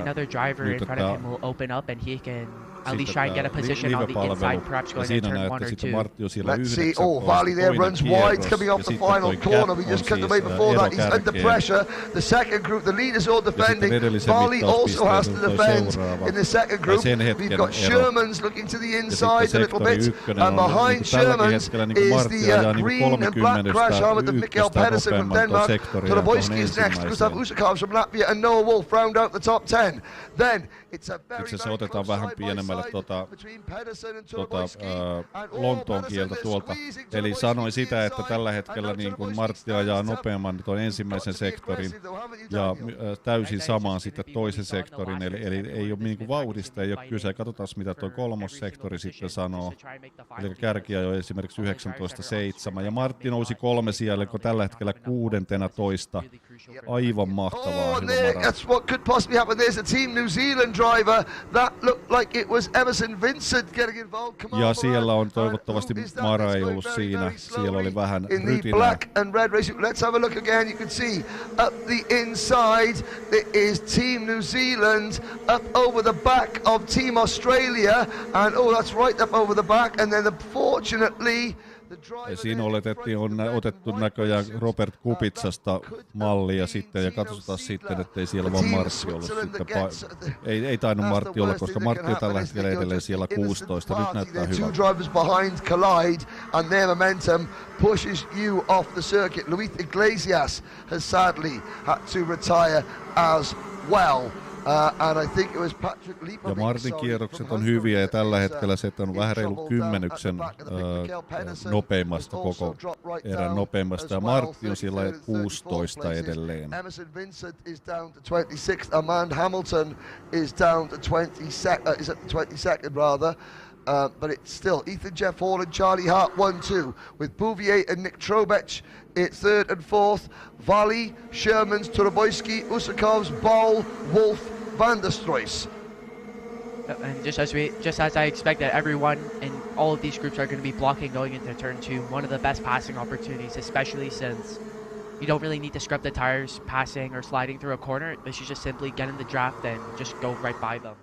another driver in front of him will open up and he can at least try and get a position on the inside, perhaps going into turn 1 or 2. Let's see. Vali there runs wide, coming off the final corner. We just cut away before that. He's under pressure. The second group, the leaders all defending. Vali also has to defend in the second group. We've got Sherman's looking to the inside a little bit, and behind Sherman's is the green and black crash armor of Mikael Pedersen from Denmark. Toroboiski is next. Gustav Usakovs from Latvia, and Noah Wolf round out the top 10. Then it's a very otetaan vähän pienemmälle Lontoon kieltä tuolta. Eli sanoin sitä, että tällä hetkellä niin kun Martti ajaa nopeamman tuon ensimmäisen sektorin ja täysin samaan sitten toisen sektorin. Eli ei ole niin kuin vauhdista, ei ole kyse. Katsotaan mitä tuo kolmossektori sitten sanoo. Eli kärkiä jo esimerkiksi 19.7 ja Martti nousi 3 sijalle, kun tällä hetkellä 16. Aivan mahtavaa. That's what could possibly happen. There's a Team New Zealand driver that looked like it was Emerson Vincent getting involved. Ja siellä on toivottavasti Mara ei ollut siinä. Siellä oli vähän rytinää. Black and red racing. Let's have a look again. You can see up the inside there is Team New Zealand up over the back of Team Australia, and that's right up over the back. And then fortunately ja siinä on otettu näköjään Robert Kupitsasta mallia sitten ja katsotaan sitten, ettei siellä vaan Martti ollut sitten. Ei tainnut Martti olla, koska Martti on tällä hetkellä edelleen siellä 16. Nyt näyttää hyvältä. Two drivers behind collide and their momentum pushes you off the circuit. Luis Iglesias has sadly had to retire as well. And I think it was Patrick Lipovic. Ja Martin kierrokset on hyviä ja tällä hetkellä se on vähän reilu 10 nopeimmasta koko erän nopeimmasta ja Martti on siellä 16 edelleen. Emerson Vincent is down to 26th. Amand Hamilton is down to 22nd, is at the 22nd rather. But it's still Ethan Jeff Hall and Charlie Hart 1-2 with Bouvier and Nick Trobech. It's 3rd and 4th. Vali, Shermans, Toroboiski, Usakovs, Ball, Wolf, van der Stroys. And just as I expected, everyone in all of these groups are going to be blocking going into turn 2. One of the best passing opportunities, especially since you don't really need to scrub the tires passing or sliding through a corner. They should just simply get in the draft and just go right by them.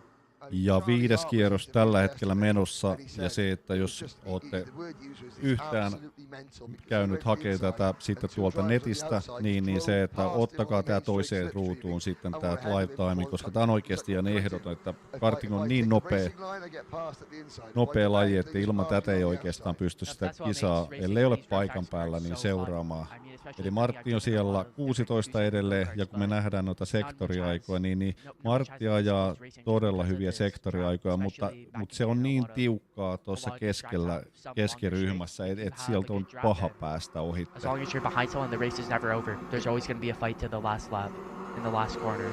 Ja 5. kierros tällä hetkellä menossa, ja se, että jos olette yhtään käynyt hakemaan tätä sitten tuolta netistä, niin se, että ottakaa tämä toiseen ruutuun sitten tämä live timing, koska tämä on oikeasti ihan ehdoton, että karting on niin nopea laji, että ilman tätä ei oikeastaan pysty sitä kisaa, ellei ole paikan päällä, niin seuraamaan. Eli Martti on siellä 16 edelleen, ja kun me nähdään noita sektoriaikoja, niin Martti ajaa todella hyviä sektoriaikoja, mutta se on niin tiukkaa tuossa keskiryhmässä, että sieltä on paha päästä ohitte. As long as you're behind someone, the race is never over. There's always going to be a fight to the last lap, in the last corner.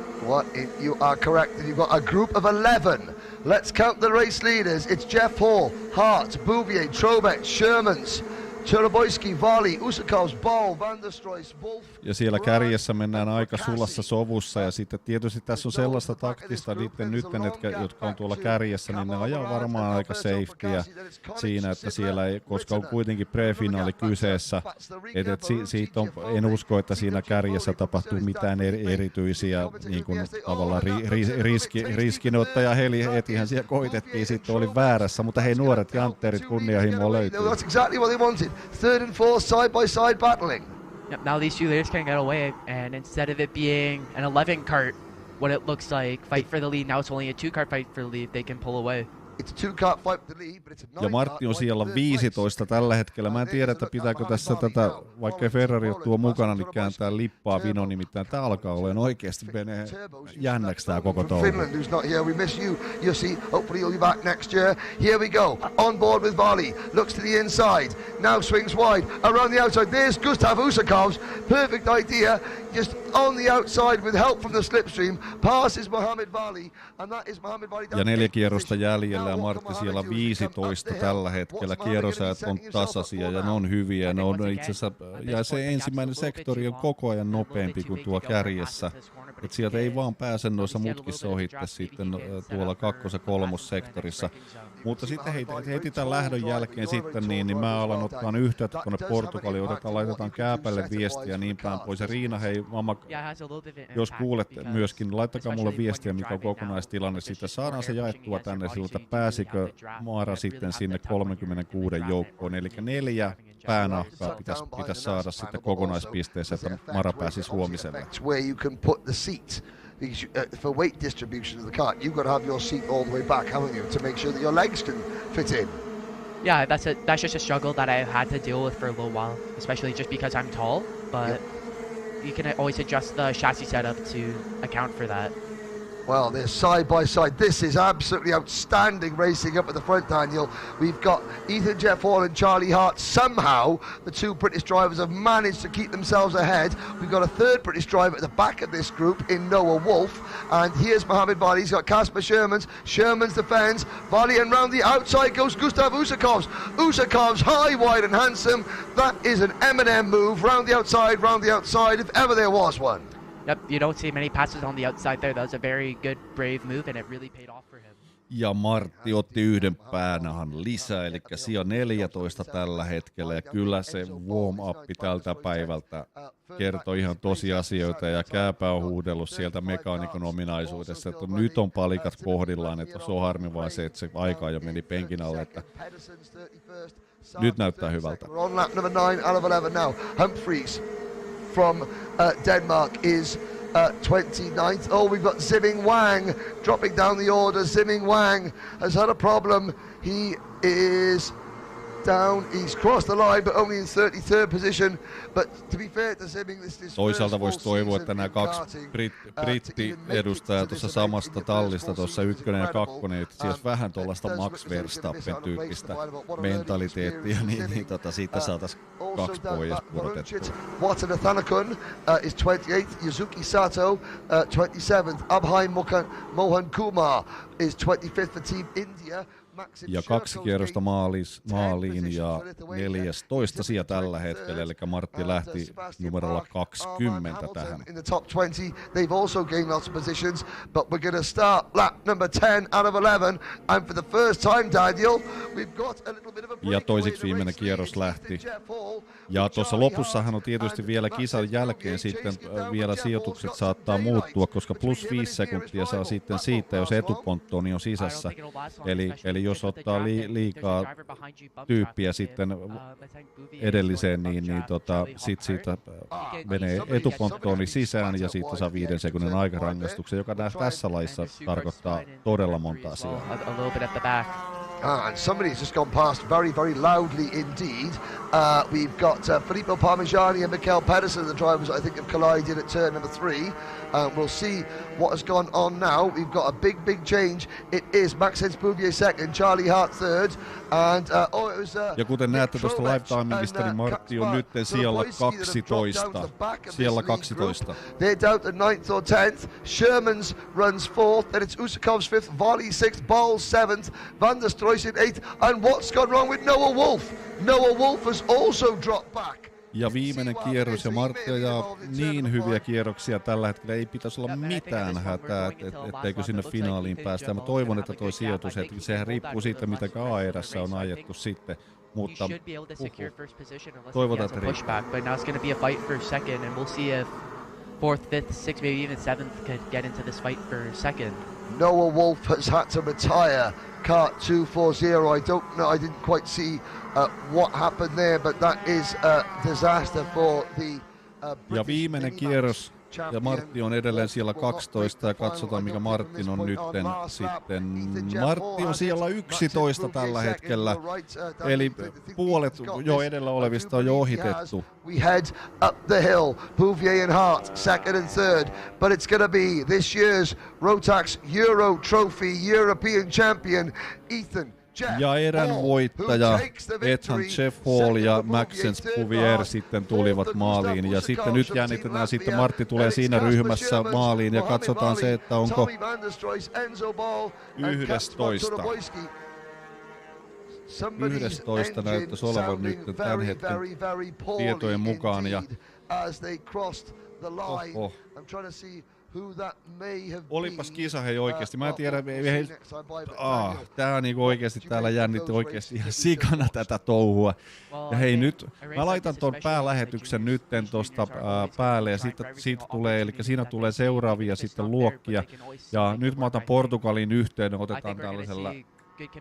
You are correct. You've got a group of 11. Let's count the race leaders. It's Jeff Hall, Hart, Bouvier, Trobet, Shermans, Chernobyski, Vali, Usakovs, Ball, Van der Stroys, Wolf. Ja siellä kärjessä mennään aika sulassa sovussa, ja sitten tietysti tässä on sellaista taktista niiden jotka on tuolla kärjessä, niin ne ajaa varmaan aika safetyä siinä, että siellä ei, koska on kuitenkin prefinaali kyseessä, että siitä en usko, että siinä kärjessä tapahtuu mitään erityisiä niin kuin tavallaan riskinottaja hetihän siellä koitettiin, sitten oli väärässä, mutta hei nuoret jantterit, kunnianhimoa löytyy. That's exactly what they wanted. Third and fourth side by side battling. Yep, now these two leaders can get away, and instead of it being an 11 cart, what it looks like, fight for the lead, now it's only a 2 cart fight for the lead, they can pull away. It's a 2-cart fight for the lead, but it's a 9-cart. Ja Martti on siellä 15 tällä hetkellä. Mä en tiedä, että pitääkö tässä tätä, vaikka Ferrari on tuo mukana, niin kääntää lippaa vino, nimittäin tää alkaa olemaan oikeasti menee jännäksi tää koko touhu. Finland, who's not here, we miss you. You'll see, hopefully you'll be back next year. Here we go, on board with Vali, looks to the inside, now swings wide, around the outside, there's Gustav Usakovs, perfect idea, just on the outside with help from the slipstream, passes Mohamed Vali, and that is Mohamed Vali. Ja 4 kierrosta jäljellä ja Martti siellä 15 tällä hetkellä. Kierrosajat on tasaisia ja ne on hyviä. Ne on itse asiassa, ja se ensimmäinen sektori on koko ajan nopeampi kuin tuo kärjessä. Et sieltä ei vaan pääse noissa mutkissa ohitte sitten tuolla 2. ja 3. sektorissa. Mutta sitten heti tämän lähdön jälkeen sitten niin mä alan ottaa yhteyttä tuonne Portugaliin, laitetaan Kääpälle viestiä niin päin pois. Ja Riina, hei mamma, jos kuulette myöskin, laittakaa mulle viestiä, mikä on kokonaistilanne. Sitten saadaan se jaettua tänne siltä, pääsikö Mara sitten sinne 36 joukkoon. Eli 4 päänahkaa pitäisi saada sitten kokonaispisteessä, että Mara pääsisi huomiselle. Because for weight distribution of the cart, you've got to have your seat all the way back, haven't you, to make sure that your legs can fit in. Yeah, that's just a struggle that I've had to deal with for a little while, especially just because I'm tall. But you can always adjust the chassis setup to account for that. Well, they're side by side. This is absolutely outstanding racing up at the front, Daniel. We've got Ethan Jeff Hall and Charlie Hart. Somehow, the 2 British drivers have managed to keep themselves ahead. We've got a 3rd British driver at the back of this group in Noah Wolf. And here's Mohamed Vali. He's got Casper Shermans. Shermans defends. Vali, and round the outside goes Gustav Usakovs. Usakovs high, wide and handsome. That is an M&M move. Round the outside, if ever there was one. Yep, you don't see many passes on the outside there. That was a very good, brave move, and it really paid off for him. Ja Martti otti 1 päänahan lisää, eli sija 14 tällä hetkellä, ja kyllä se warm-up tältä päivältä kertoo ihan tosiasioita, ja Kääpä on huudellut sieltä mekaanikon ominaisuudessa, että nyt on palikat kohdillaan, että se on harmi vaan se, että se aika jo meni penkin alle, että nyt näyttää hyvältä. We're on lap number 9 out of 11 now. Humphreys from Denmark is 29th. Oh, we've got Ziming Wang dropping down the order. Ziming Wang has had a problem. He is down. He's crossed the line, but only in 33rd position. But to be fair to Ziming, this is toisaalta voisi toivoa, että nämä 2 britti-edustajaa tuossa samasta tallista, tuossa 1 ja 2, että siellä vähän tuollaista Max Verstappen-tyyppistä mentaliteettia, niin siitä saataisiin 2 pois pudotettua. Watanathanakun is 28th. Yuzuki Sato 27th. Abhay Mohan Kumar is 25th for Team India. ja 2 kierrosta maaliin ja 14 siellä tällä hetkellä, eli Martti lähti numerolla 20 tähän. In the top 20, they've also gained lots of positions, but we're going to start lap number 10 out of 11, and for the first time, Daniel, we've got a little bit of a ja toiseksi viimeinen kierros lähti. Ja tuossa lopussahan on tietysti vielä kisan jälkeen sitten vielä sijoitukset saattaa muuttua, koska plus 5 sekuntia saa sitten siitä, jos etuponttoni on sisässä. Eli jos ottaa liikaa tyyppiä sitten edelliseen, niin sit siitä menee etuponttoni sisään ja siitä saa 5 sekunnin aikarangaistuksen, joka tässä laissa tarkoittaa todella monta asiaa. And somebody's just gone past very, very loudly indeed. We've got Filippo Parmigiani and Mikael Pedersen, the drivers I think have collided at turn number 3. We'll see what has gone on now. We've got a big change. It is Maxence Bouvier second, Charlie Hart third, and it was. Ja kuten näette tuosta live timingista, niin Martti on nyt siellä 12. Siellä 12. They're down to 9th or 10th. Shermans runs 4th, then it's Usakov's 5th, Varley 6th, Bowles 7th, Van der Struijs in 8th, and what's gone wrong with Noah Wolf? Noah Wolf has also dropped back. Ja viimeinen kierros, ja Martti ajaa niin hyviä kierroksia tällä hetkellä, ei pitäisi olla mitään hätää, etteikö sinne finaaliin päästä. Mä toivon, että toi sijoitushetki, sehän riippuu siitä, mitä A-erässä on ajettu sitten, mutta toivotaan, että riippuu. But now it's going to be a fight for second, and we'll see if 4th, 5th, 6th, maybe even 7th could get into this fight for second. Noah Wolf has had to retire kart 240. I don't know, I didn't quite see what happened there, but that is a disaster for the ja viimeinen kierros, ja Martti on edelleen siellä 12, ja katsotaan mikä Martin on nytten sitten. Martti on siellä 11 tällä hetkellä, eli puolet jo edellä olevista on jo ohitettu. We head up the hill, Bouvier and Hart, second and third, but it's going to be this year's Rotax Euro Trophy European Champion, Ethan ja erän voittaja Ethan Jeff Hall ja Maxence Bouvier sitten tulivat maaliin. Ja sitten nyt jännitetään, sitten Martti tulee siinä ryhmässä maaliin ja katsotaan se, että onko 11. 11 näyttäisi olevan nyt tämän hetken tietojen mukaan. Ja olipas kisa hei oikeesti. Mä en tiedä, tää niinku oikeesti täällä jännitti oikeesti ihan sikana tätä touhua. Ja hei nyt, mä laitan ton päälähetyksen nytten tosta päälle ja siitä tulee, eli siinä tulee seuraavia sitten luokkia. Ja nyt mä otan Portugalin yhteyden, otetaan tällaisella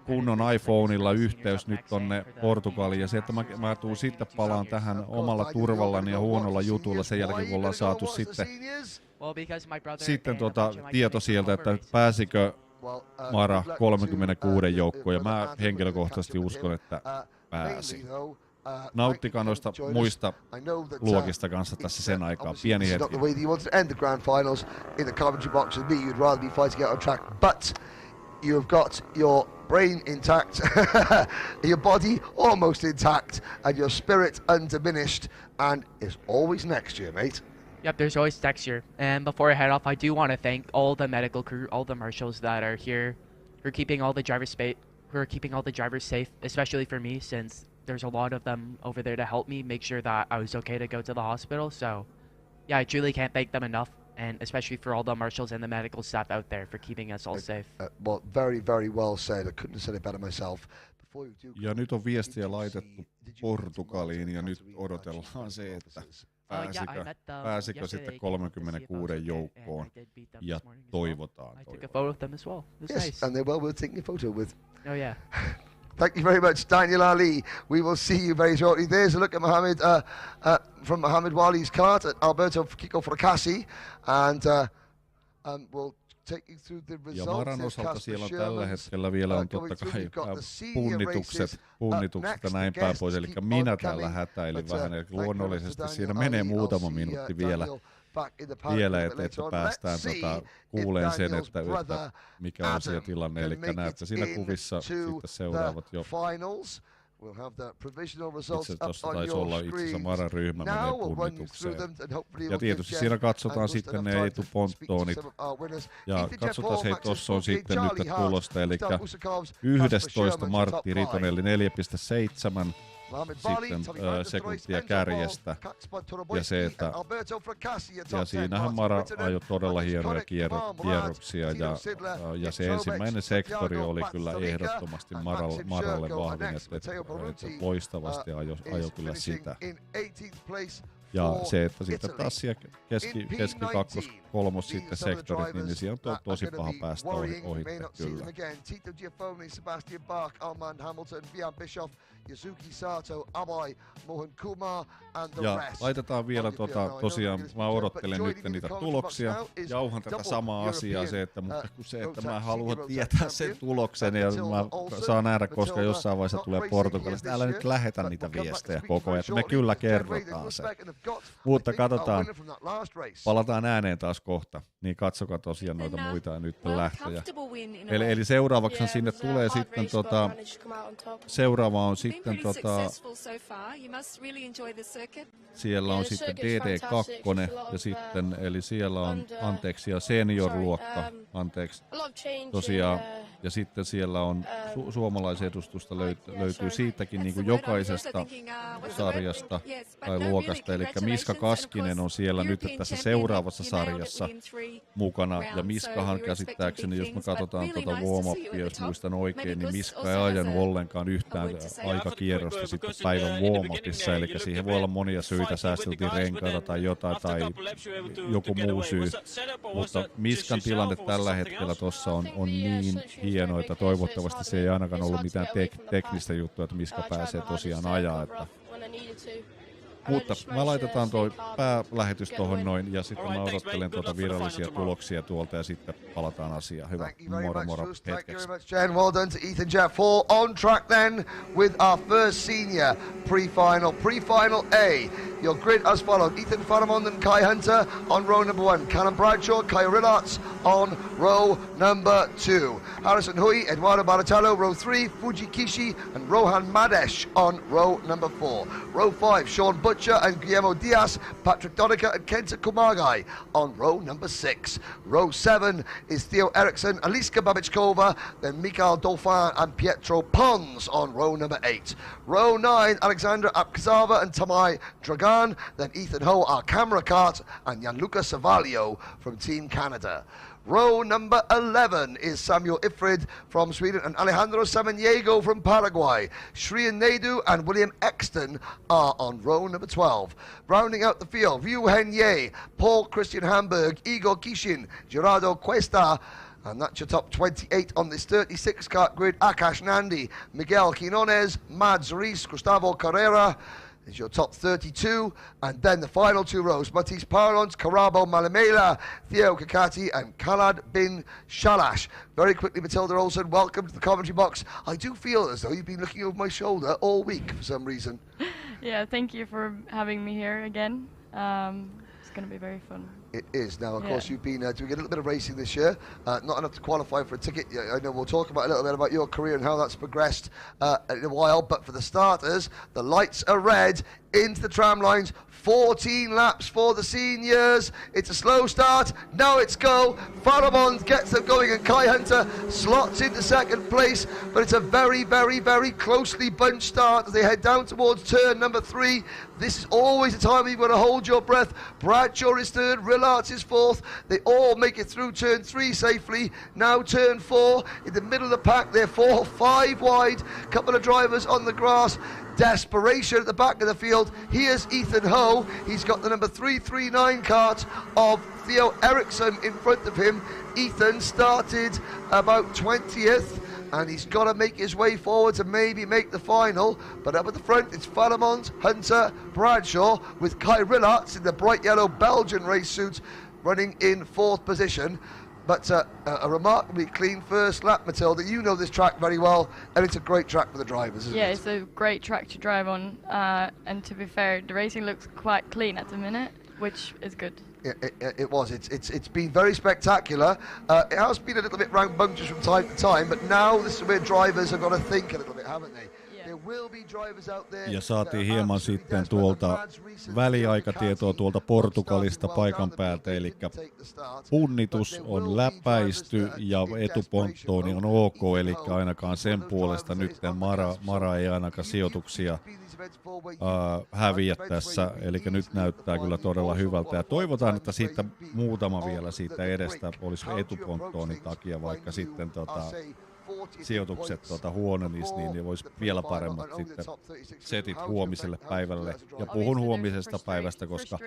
kunnon iPhoneilla yhteys nyt tonne Portugaliin ja se, että mä tuun sitten palaan tähän omalla turvallani ja huonolla jutulla sen jälkeen, kun ollaan saatu sitten tieto sieltä, että pääsikö Mara 36 joukkoon ja mä henkilökohtaisesti uskon, että pääsi. Nauttikaa noista muista luokista kanssa tässä sen aikaa. Pieni hetki. You've got your brain intact, your body almost intact, and your spirit undiminished, and it's always next year, mate. Yep, there's always next year. And before I head off, I do want to thank all the medical crew, all the marshals that are here, who are keeping all the drivers safe, especially for me, since there's a lot of them over there to help me make sure that I was okay to go to the hospital. So, yeah, I truly can't thank them enough. And especially for all the marshals and the medical staff out there for keeping us all safe. Well, very, very well said. I couldn't have said it better myself. Ja nyt on viestiä laitettu Portugaliin ja nyt odotellaan se, että pääsikö sitten 36 joukkoon ja toivotaan. I took a photo with them as well. Yes, and they're well worth taking a photo with. Oh yeah. Thank you very much, Daniel Ali. We will see you very shortly. There's a look at Mohammed from Mohammed Wali's kart at Alberto Kiko Fracassi, and we'll take you through the results. Ja Maran osalta siellä on tällä hetkellä vielä on totta kai punnitukset ja näin päin pois. Eli minä täällä hätäilin vähän, eli luonnollisesti siinä menee muutama minuutti vielä että päästään kuuleen sen, että mikä on siellä tilanne. Eli näette siinä kuvissa sitten seuraavat jo We'll have the provisional results Itse up tuossa on taisi your olla itse asiassa screens. Maran ryhmä menee Now we'll run you through punnitukseen. them and hopefully Ja we'll tietysti give siinä Jeff katsotaan and sitten Gustav ne enough time to etuponttoonit. speak to some of our winners. Ja Ethan Jeff katsotaan, Hall, hei, Maxis tuossa on 48, sitten Charlie nyt Hart, tulosta, eli Gustav Usakovs, 11 Kasper Sherman to Martti top five. Ritonelli 4,7 Mohamed Bali, sitten Tommy van der sekuntia Stroys, Enzo kärjestä. Paul, Kaksman Ja Toroboiski, se, että and Alberto Fracassi in top ja 10. siinähän Martin Mara Rittinen, ajoi todella Magnus hienoja Konek, Kamal Murad, kierroksia Tino Sidler, ja Nick se Trovic, ensimmäinen sektori Santiago oli kyllä Battistoliga, ehdottomasti and Maralle Maxim vahvin, Sherko, että Matteo Berruti, loistavasti ajoi is kyllä finishing sitä. in 18th place Ja for se, että sitten Italy. taas siellä keski kakkos, kolmos sitten sektorit, niin siellä on tosi paha päästä ohitte kyllä. Tito Giaffoni, Sebastian Bach, Armand Hamilton, Bian Bischoff, Yasuki Sato, Abai, Mohan Kumar and the Ja rest. laitetaan vielä tosiaan, mä odottelen nyt niitä tuloksia. Jauhan tätä samaa asiaa se, että mä haluan tietää sen tuloksen ja mä saan nähdä, koska jossain vaiheessa tulee Portugalista. Älä nyt lähetä niitä viestejä koko ajan, että me kyllä kerrotaan se. Mutta katsotaan, palataan ääneen taas kohta, niin katsokaa tosiaan noita muita nyt lähtöjä. Eli seuraavaksi sinne tulee sitten seuraava on sitten siellä on sitten DD2 ja sitten, eli siellä on anteeksi ja senior-luokka, anteeksi tosiaan, ja sitten siellä on suomalaisedustusta löytyy siitäkin niin kuin jokaisesta sarjasta tai luokasta, eli Miska Kaskinen on siellä nyt tässä seuraavassa sarjassa mukana, ja Miskahan käsittääkseni, jos me katsotaan warm-upia, jos muistan oikein, niin Miska ei ajanut ollenkaan yhtään aikakierrosta sitten päivän warm-upissa, eli siihen voi olla monia syitä, säästeltiin renkaita tai jotain tai joku muu syy, mutta Miskan tilanne tällä hetkellä tuossa on niin hieno, että toivottavasti se ei ainakaan ollut mitään teknistä juttua, että Miska pääsee tosiaan ajaa. Että. Mutta mä laitetaan toi päälähetys tohon noin ja sitten mä odottelen virallisia tuloksia tuolta ja sitten palataan asiaan. Hyvä, moro hetkeksi. Jen, well done to Ethan Jeff Hall. On track then with our first senior pre-final. Pre-final A. Your grid as followed. Ethan Faramond and Kai Hunter on row number 1. Callum Bradshaw, Kai Rillarts on row number 2. Harrison Hui, Eduardo Baratello, row 3. Fuji Kishi and Rohan Madesh on row number 4. Row 5, Sean Butcher and Guillermo Diaz, Patrick Donica and Kenta Kumagai on row number 6. Row 7 is Theo Eriksson, Aliska Babichkova, then Mikhail Dauphin and Pietro Pons on row number 8. Row 9, Alexandra Apkazava and Tamai Dragan, then Ethan Ho, our camera cart, and Gianluca Savalio from Team Canada. Row number 11 is Samuel Ifrid from Sweden and Alejandro Samaniego from Paraguay. Shrien Naidu and William Exton are on row number 12. Rounding out the field, Ryu Henye, Paul Christian Hamburg, Igor Kishin, Gerardo Cuesta, and that's your top 28 on this 36-kart grid. Akash Nandi, Miguel Quinones, Mads Rees, Gustavo Carrera is your top 32, and then the final 2 rows, Matisse Parlons, Karabo Malamela, Theo Kakati and Khalad bin Shalash. Very quickly, Matilda Olsen, welcome to the commentary box. I do feel as though you've been looking over my shoulder all week for some reason. Yeah, thank you for having me here again. It's going to be very fun. It is. Now, of course, you've been doing a little bit of racing this year, not enough to qualify for a ticket. I know we'll talk about a little bit about your career and how that's progressed in a while, but for the starters, the lights are red into the tram lines. 14 laps for the seniors. It's a slow start. Now it's go. Faramond gets them going and Kai Hunter slots into second place, but it's a very, very, very closely bunched start as they head down towards turn number 3. This is always a time you've got to hold your breath. Bradshaw is third, Rillarts is fourth. They all make it through turn 3 safely. Now turn 4 in the middle of the pack. They're 4-5 wide. Couple of drivers on the grass. Desperation at the back of the field. Here's Ethan Ho. He's got the number 339 cart of Theo Eriksson in front of him. Ethan started about 20th. And he's got to make his way forward to maybe make the final. But up at the front, it's Faramond, Hunter, Bradshaw, with Kai Rillarts in the bright yellow Belgian race suit running in 4th position. But a remarkably clean first lap, Matilda. You know this track very well, and it's a great track for the drivers, isn't it? Yeah, it's a great track to drive on. And to be fair, the racing looks quite clean at the minute, which is good. It was. It's been very spectacular. It has been a little bit rambunctious from time to time, but now this is where drivers have got to think a little bit, haven't they? Yeah. They Ja saatiin hieman sitten tuolta väliaikatietoa tuolta Portugalista paikan päältä, eli punnitus on läpäisty ja etuponttooni on ok, eli ainakaan sen puolesta nyt Mara ei ainakaan sijoituksia häviä tässä, eli nyt näyttää kyllä todella hyvältä ja toivotaan, että siitä muutama vielä siitä edestä olisi etuponttoonin takia, vaikka sitten sijoitukset huononis, niin voisi vielä paremmat sitten setit huomiselle päivälle. Ja puhun huomisesta päivästä, koska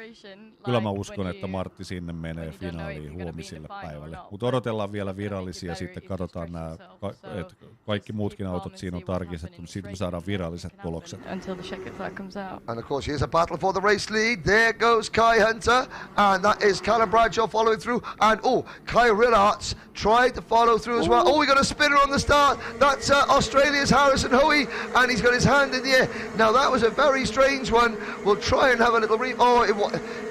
kyllä mä uskon, että Martti sinne menee finaaliin huomiselle päivälle. Mutta odotellaan vielä virallisia, sitten katsotaan että kaikki muutkin autot siinä on tarkistettu, mutta sitten me saadaan viralliset tulokset. And of course here's a battle for the race lead. There goes Kai Hunter, and that is Callum Bradshaw following through, and Kai Rillarts tried to follow through as well. We got a spinner on the start. That's Australia's Harrison Hoey, and he's got his hand in the air. Now that was a very strange one. We'll try and have a little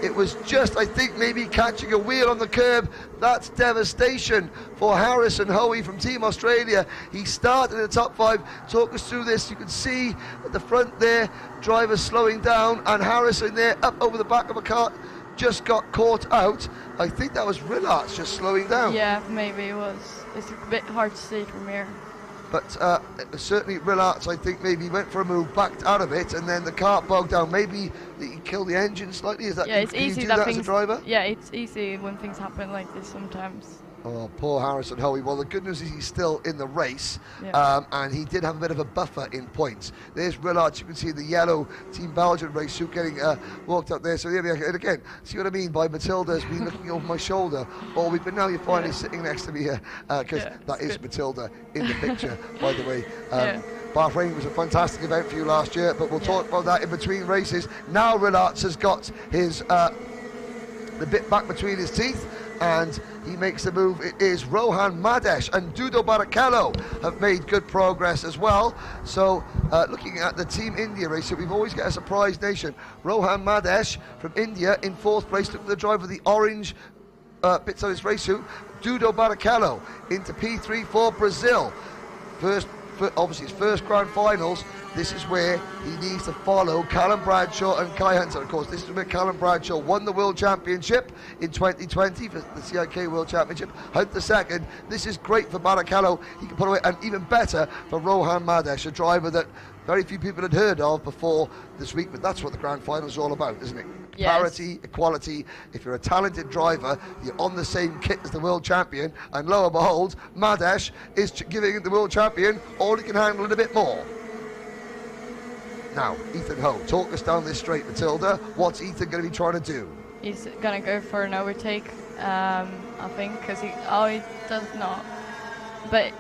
it was just, I think, maybe catching a wheel on the curb. That's devastation for Harrison Hoey from Team Australia. He started in the top 5. Talk us through this. You can see at the front there, drivers slowing down, and Harrison there up over the back of a car just got caught out. I think that was Rillarts just slowing down. Yeah, maybe it was. It's a bit hard to see from here. But certainly Rillarts, I think, maybe went for a move, backed out of it, and then the car bogged down. Maybe he killed the engine slightly. Is that, it's easy you do that as a driver? Yeah, it's easy when things happen like this sometimes. Oh, poor Harrison Hoey. Well, the good news is he's still in the race, and he did have a bit of a buffer in points. There's Rillarts, you can see the yellow Team Belgian race suit getting walked up there. So there we are. And again, see what I mean by Matilda's been looking over my shoulder all week, but now you're finally sitting next to me here, because that is good. Matilda in the picture, by the way. Bahrain was a fantastic event for you last year, but we'll talk about that in between races. Now Rillarts has got his the bit back between his teeth, and he makes the move. It is Rohan Madesh and Dudo Barrichello have made good progress as well. So looking at the Team India race, so we've always got a surprise nation. Rohan Madesh from India in 4th place. Look at the driver of the orange bits on his race suit. Dudo Barrichello into P3 for Brazil. Obviously his first grand finals. This is where he needs to follow Callum Bradshaw and Kai Hunter. Of course, this is where Callum Bradshaw won the World Championship in 2020 for the CIK World Championship. Hunter second. This is great for Barrichello. He can put away, and even better for Rohan Madesh, a driver that very few people had heard of before this week, but that's what the grand final is all about, isn't it? Yes. Parity, equality. If you're a talented driver, you're on the same kit as the world champion, and lo and behold, Madesh is giving the world champion all he can handle and a bit more. Now, Ethan Ho, talk us down this straight, Matilda. What's Ethan going to be trying to do? He's going to go for an overtake, I think, because he does not. But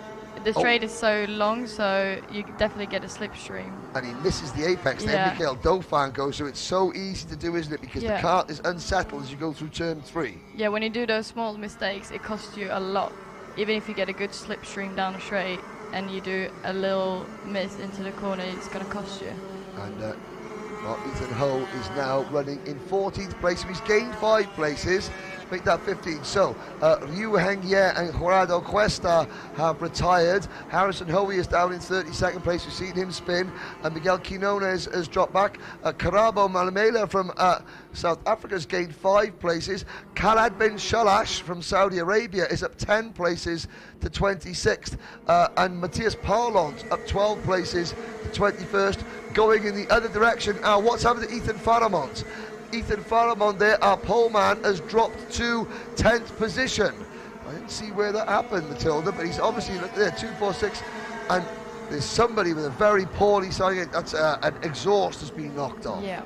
the straight is so long, so you definitely get a slipstream. And he misses the apex there. Mikhail Dauphin goes, so it's so easy to do, isn't it? Because the kart is unsettled as you go through turn 3. Yeah, when you do those small mistakes, it costs you a lot. Even if you get a good slipstream down the straight and you do a little miss into the corner, it's going to cost you. And Ethan Ho is now running in 14th place. So he's gained 5 places to make that 15. So Ryu Hengye and Jurado Cuesta have retired. Harrison Hoey is down in 32nd place. We've seen him spin. And Miguel Quinones has dropped back. Karabo Malamela from South Africa has gained 5 places. Khaled Ben Shalash from Saudi Arabia is up 10 places to 26th. And Matthias Parlant up 12 places to 21st. Going in the other direction. What's happened to Ethan Faramont? Ethan Faramont there, our pole man, has dropped to 10th position. I didn't see where that happened, Matilda, but he's obviously, look there, 2, 4, 6, and there's somebody with a very poorly sounding, that's an exhaust has been knocked off. Yeah.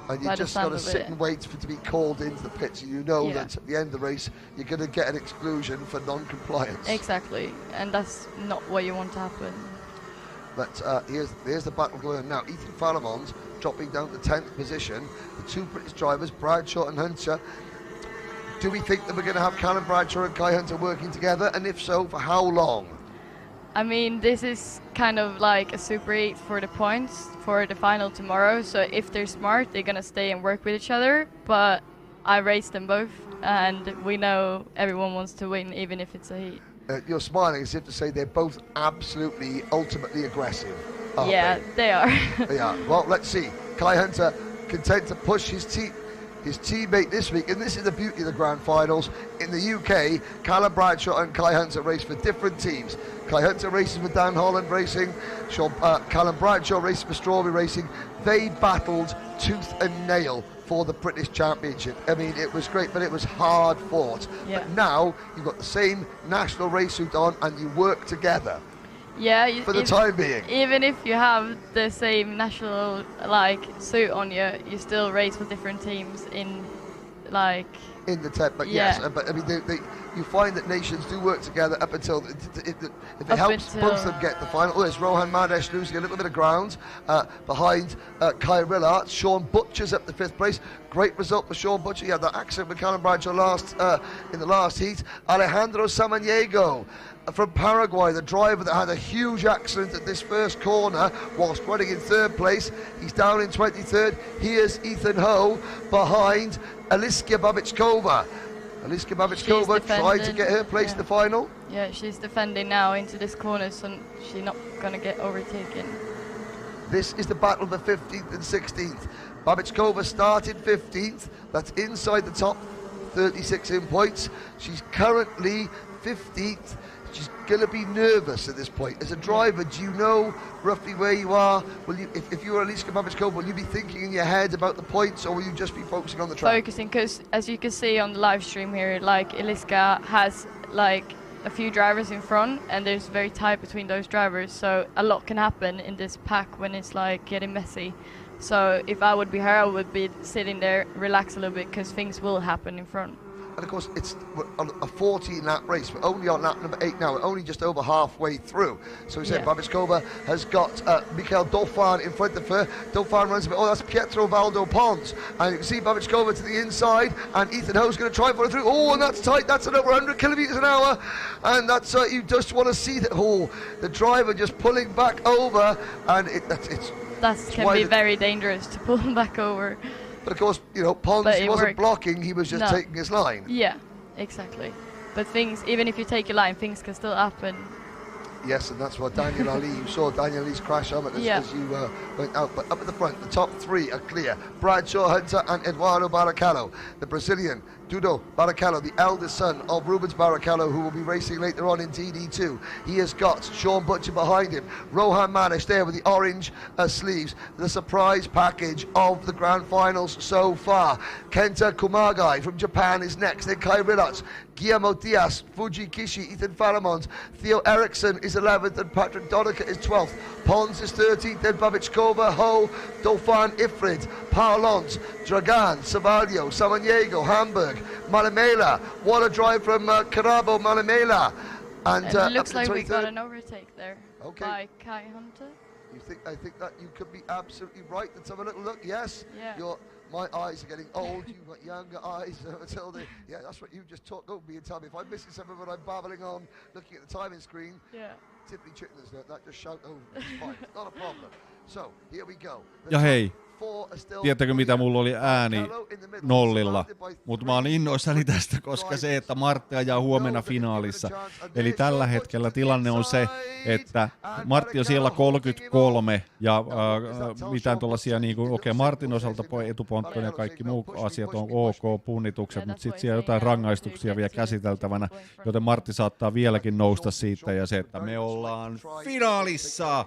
And you just got to sit and wait for it to be called into the pit, so you know that at the end of the race you're going to get an exclusion for non-compliance. Exactly, and that's not what you want to happen. But here's the battle going on now. Ethan Faramond dropping down to 10th position. The 2 British drivers, Bradshaw and Hunter. Do we think that we're going to have Callum Bradshaw and Kai Hunter working together? And if so, for how long? I mean, this is kind of like a Super 8 for the points for the final tomorrow. So if they're smart, they're going to stay and work with each other. But I raced them both, and we know everyone wants to win, even if it's a heat. You're smiling as if to say they're both absolutely, ultimately aggressive. Yeah, they are. Yeah, well, let's see. Kai Hunter content to push his teammate this week, and this is the beauty of the Grand Finals. In the UK, Callum Bradshaw and Kai Hunter race for different teams. Kai Hunter races with Dan Holland Racing, Callum Bradshaw races for Strawberry Racing. They battled tooth and nail for the British Championship. I mean, it was great, but it was hard fought. Yeah. But now you've got the same national race suit on and you work together. Yeah, for the time being. Even if you have the same national suit on you, you still race for different teams in the tent. But yes, but I mean, you find that nations do work together up until if it helps both of them get the final. Oh, there's Rohan Madesh losing a little bit of ground behind Kai Rillart. Sean Butcher's up to 5th place. Great result for Sean Butcher. He had that accident with Callum Bradshaw in the last heat. Alejandro Samaniego from Paraguay, the driver that had a huge accident at this first corner whilst running in 3rd place. He's down in 23rd. Here's Ethan Ho behind Aliska Babičková. Aliska Babičková tried to get her place in the final. Yeah, she's defending now into this corner, so she's not going to get overtaken. This is the battle for 15th and 16th. Babičková started 15th. That's inside the top 36 in points. She's currently 15th. She's going to be nervous at this point. As a driver, do you know roughly where you are? Will you, if you were Aliska Babičková, will you be thinking in your head about the points, or will you just be focusing on the track? Focusing, because as you can see on the live stream here, Aliska has a few drivers in front, and there's very tight between those drivers. So a lot can happen in this pack when it's getting messy. So if I would be her, I would be sitting there, relax a little bit, because things will happen in front. And of course, it's a 14-lap race. We're only on lap number 8 now. We're only just over halfway through. So we said Babičková has got Michael Dauphin in front of her. Dauphin runs a bit. Oh, that's Pietro Valdo Pons. And you can see Babičková to the inside. And Ethan Ho's going to try and follow through. Oh, and that's tight. That's at over 100 kilometres an hour. And that's you just want to see that. Oh, the driver just pulling back over. And that can be very dangerous to pull back over. But of course, Pons, he wasn't blocking, he was just taking his line. Yeah, exactly. But even if you take your line, things can still happen. Yes, and that's what Daniel Ali, you saw Daniel Ali's crash helmet as you went out. But up at the front, the top 3 are clear. Bradshaw, Hunter and Eduardo Barrichello. The Brazilian, Dudu Barrichello, the eldest son of Rubens Barrichello, who will be racing later on in TD2. He has got Sean Butcher behind him. Rohan Madesh there with the orange sleeves. The surprise package of the Grand Finals so far. Kenta Kumagai from Japan is next. Then Kai Rillart, Guillermo Diaz, Fuji Kishi, Ethan Faramond. Theo Eriksson is 11th and Patrick Donica is 12th. Pons is 13th, then Babičková, Ho, Dauphin, Ifrid, Paulons, Dragan, Savalio, Samaniego, Hamburg, Malamela. What a drive from Carabo Malamela. And it looks like we got an overtake there by Kai Hunter. I think that you could be absolutely right. Let's have a little look. Yes. Yeah. My eyes are getting old. You've got younger eyes, Matilda. Yeah, that's what you just talk over me and tell me if I'm missing something when I'm babbling on, looking at the timing screen. Yeah. Tiffany Chittenders, that just shout over. It's fine. It's not a problem. So here we go. Ja hei, tiedättekö mitä mulla oli ääni nollilla, mutta mä oon innoissani tästä, koska se, että Martti ajaa huomenna finaalissa. Eli tällä hetkellä tilanne on se, että Martti on siellä 33 ja mitään tuollaisia, Martin osalta etuponttoon ja kaikki muut asiat on ok, punnitukset, mutta sitten siellä jotain rangaistuksia vielä käsiteltävänä, joten Martti saattaa vieläkin nousta siitä ja se, että me ollaan finaalissa!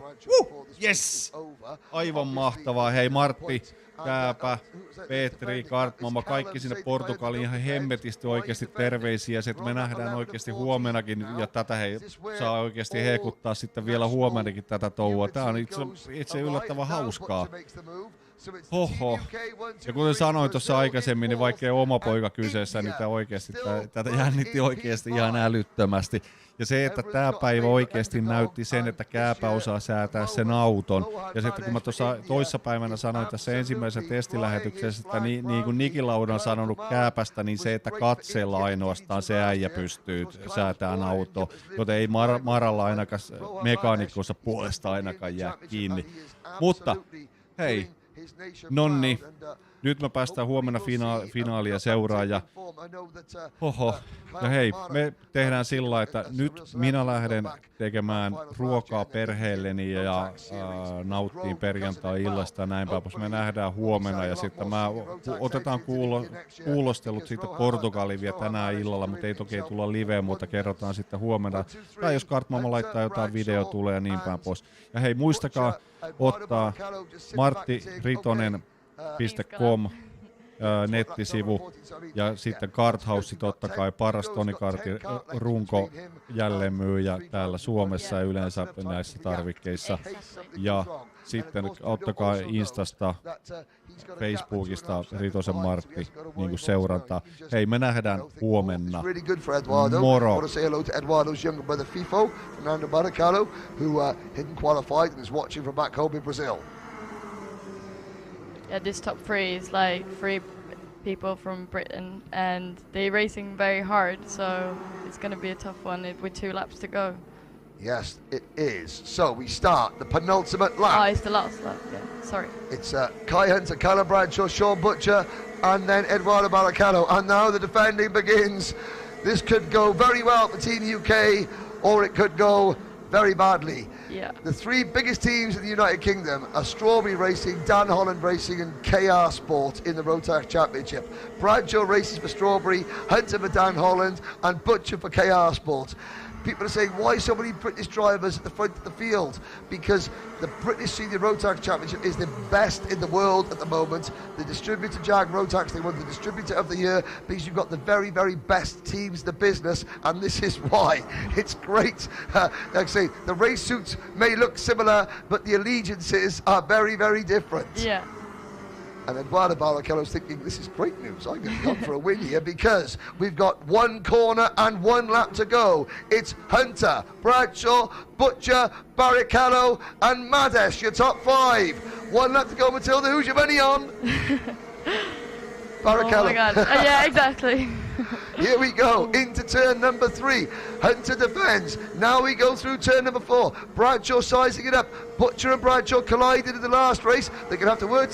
Yes! Aivan mahtavaa. Hei Martti, Kääpä, Petri, Kartmama, kaikki sinne Portugaliin ihan hemmetisti oikeasti terveisiä. Se, että me nähdään oikeasti huomenakin ja tätä saa oikeasti hekuttaa sitten vielä huomenakin tätä touhua. Tää on itse yllättävän hauskaa. Hoho. Ja kuten sanoin tuossa aikaisemmin, niin vaikka ei oma poika kyseessä, niin tätä jännitti oikeasti ihan älyttömästi. Ja se, että tämä päivä oikeasti näytti sen, että Kääpä osaa säätää sen auton. Ja se, että kun mä tuossa toissapäivänä sanoin tässä ensimmäisessä testilähetyksessä, että niin kuin Niki Lauda on sanonut Kääpästä, niin se, että katseella ainoastaan se äijä pystyy säätämään autoa, joten ei Maralla ainakaan mekaanikkonsa puolesta ainakaan jää kiinni. Mutta hei, nonni. nyt me päästään huomenna finaalia seuraan ja ja hei, me tehdään sillä, että nyt minä lähden tekemään ruokaa perheelleni ja nauttiin perjantai-illasta ja näin päin, me nähdään huomenna ja sitten otetaan kuulostelut siitä Portugaliin vielä tänään illalla, mutta ei toki tulla liveen, mutta kerrotaan sitten huomenna. Tai jos Kartmama laittaa jotain video tulee ja niin päin pois. Ja hei, muistakaa ottaa marttiritonen.com nettisivu ja sitten Karthouse totta kai paras Tony Kartin runko jälleenmyyjä täällä Suomessa ja yleensä näissä tarvikkeissa. Ja sitten ottakaa Instasta, Facebookista Ritosen Martti niin kuin seurantaa. Hei, me nähdään huomenna. Moro! Yeah, this top three is like 3 people from Britain, and they're racing very hard, so it's going to be a tough one with 2 laps to go. Yes, it is. So we start the penultimate lap. Oh, it's the last lap, yeah, sorry. It's Kai Hunter, Callum Bradshaw, Sean Butcher, and then Eduardo Barrichello. And now the defending begins. This could go very well for Team UK, or it could go very badly. Yeah. The 3 biggest teams in the United Kingdom are Strawberry Racing, Dan Holland Racing and KR Sport in the Rotax Championship. Bradshaw races for Strawberry, Hunter for Dan Holland and Butcher for KR Sport. People are saying, why so many British drivers at the front of the field? Because the British Senior Rotax Championship is the best in the world at the moment. The distributor, Jag Rotax, they won the Distributor of the Year because you've got the very, very best teams in the business, and this is why. It's great. Like I say, the race suits may look similar, but the allegiances are very, very different. Yeah. And Eduardo Barrichello's thinking, this is great news. I'm going to go for a win here because we've got 1 corner and 1 lap to go. It's Hunter, Bradshaw, Butcher, Barrichello and Madesh, your top 5. 1 lap to go, Matilda. Who's your money on? Barrichello. Oh my God. Yeah, exactly. Here we go, into turn number 3. Hunter defends. Now we go through turn number 4. Bradshaw sizing it up. Butcher and Bradshaw collided in the last race. They're going to have to work